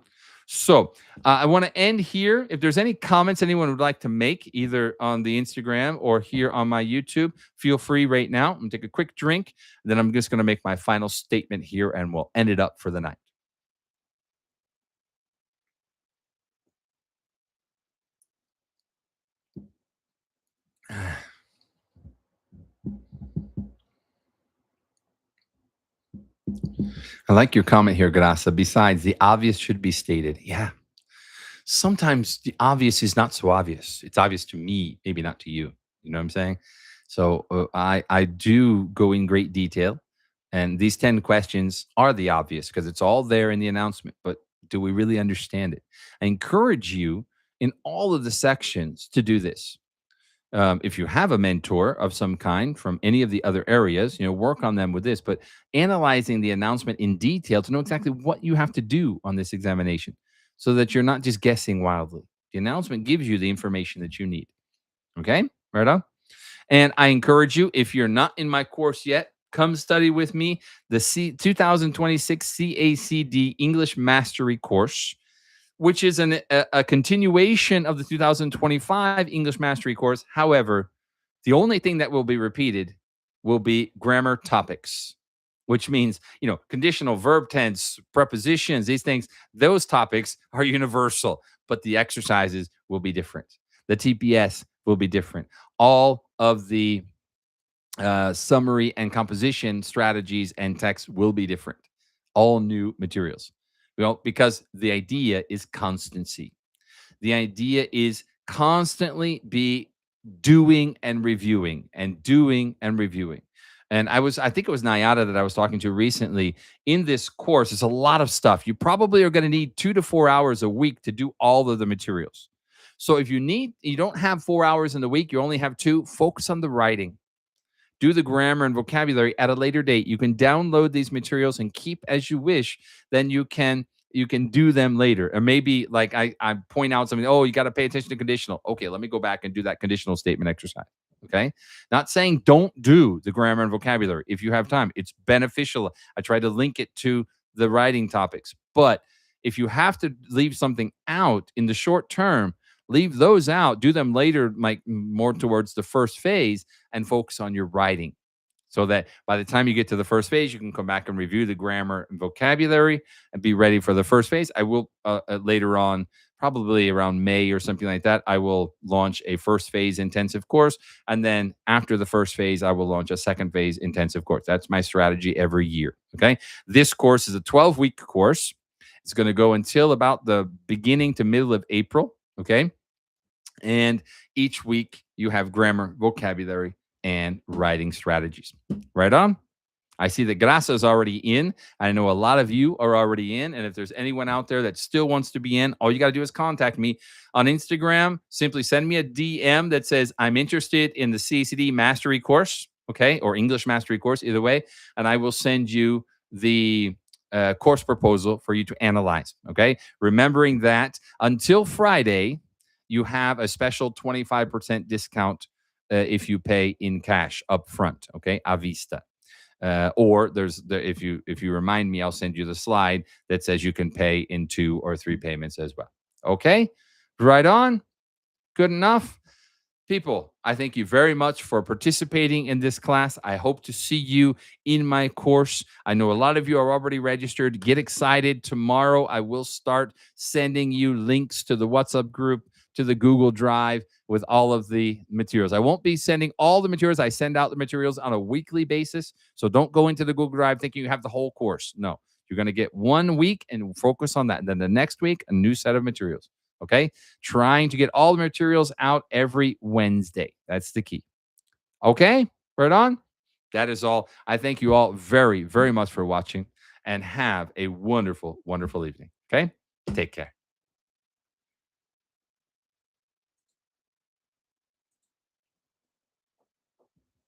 So I want to end here. If there's any comments anyone would like to make, either on the Instagram or here on my YouTube, feel free right now. I'm going to take a quick drink. Then I'm just going to make my final statement here and we'll end it up for the night. I like your comment here, Grasa. Besides, the obvious should be stated. Yeah. Sometimes the obvious is not so obvious. It's obvious to me, maybe not to you. You know what I'm saying? So I do go in great detail, and these 10 questions are the obvious because it's all there in the announcement. But do we really understand it? I encourage you in all of the sections to do this. If you have a mentor of some kind from any of the other areas, work on them with this, but analyzing the announcement in detail to know exactly what you have to do on this examination so that you're not just guessing wildly. The announcement gives you the information that you need. Okay, right on. And I encourage you, if you're not in my course yet, come study with me the 2026 CACD English Mastery course, which is a continuation of the 2025 English Mastery course. However, the only thing that will be repeated will be grammar topics, which means, conditional verb tense, prepositions, these things, those topics are universal, but the exercises will be different. The TPS will be different. All of the summary and composition strategies and text will be different. All new materials. Well, because the idea is constancy. The idea is constantly be doing and reviewing and doing and reviewing. And I think it was Nayada that I was talking to recently. In this course, it's a lot of stuff. You probably are going to need 2 to 4 hours a week to do all of the materials. So if you don't have 4 hours in the week, you only have two, focus on the writing. Do the grammar and vocabulary at a later date. You can download these materials and keep as you wish. Then you can do them later. Or maybe like I point out something, oh, you got to pay attention to conditional. Okay, let me go back and do that conditional statement exercise. Okay. Not saying don't do the grammar and vocabulary if you have time. It's beneficial. I try to link it to the writing topics. But if you have to leave something out in the short term, leave those out, do them later, like more towards the first phase, and focus on your writing so that by the time you get to the first phase, you can come back and review the grammar and vocabulary and be ready for the first phase. I will later on, probably around May or something like that, I will launch a first phase intensive course. And then after the first phase, I will launch a second phase intensive course. That's my strategy every year. Okay. This course is a 12-week course. It's going to go until about the beginning to middle of April. Okay. And each week you have grammar, vocabulary, and writing strategies. Right on. I see that Grasa is already in. I know a lot of you are already in. And if there's anyone out there that still wants to be in, all you got to do is contact me on Instagram. Simply send me a DM that says, I'm interested in the CACD mastery course, okay, or English mastery course, either way. And I will send you the course proposal for you to analyze, okay? Remembering that until Friday, you have a special 25% discount if you pay in cash up front, okay, a vista. Or if you remind me, I'll send you the slide that says you can pay in 2 or 3 payments as well. Okay, right on. Good enough. People, I thank you very much for participating in this class. I hope to see you in my course. I know a lot of you are already registered. Get excited. Tomorrow, I will start sending you links to the WhatsApp group, to the Google Drive with all of the materials. I won't be sending all the materials. I send out the materials on a weekly basis. So don't go into the Google Drive thinking you have the whole course. No, you're going to get 1 week and focus on that. And then the next week, a new set of materials. Okay. Trying to get all the materials out every Wednesday. That's the key. Okay. Right on. That is all. I thank you all very, very much for watching and have a wonderful, wonderful evening. Okay. Take care.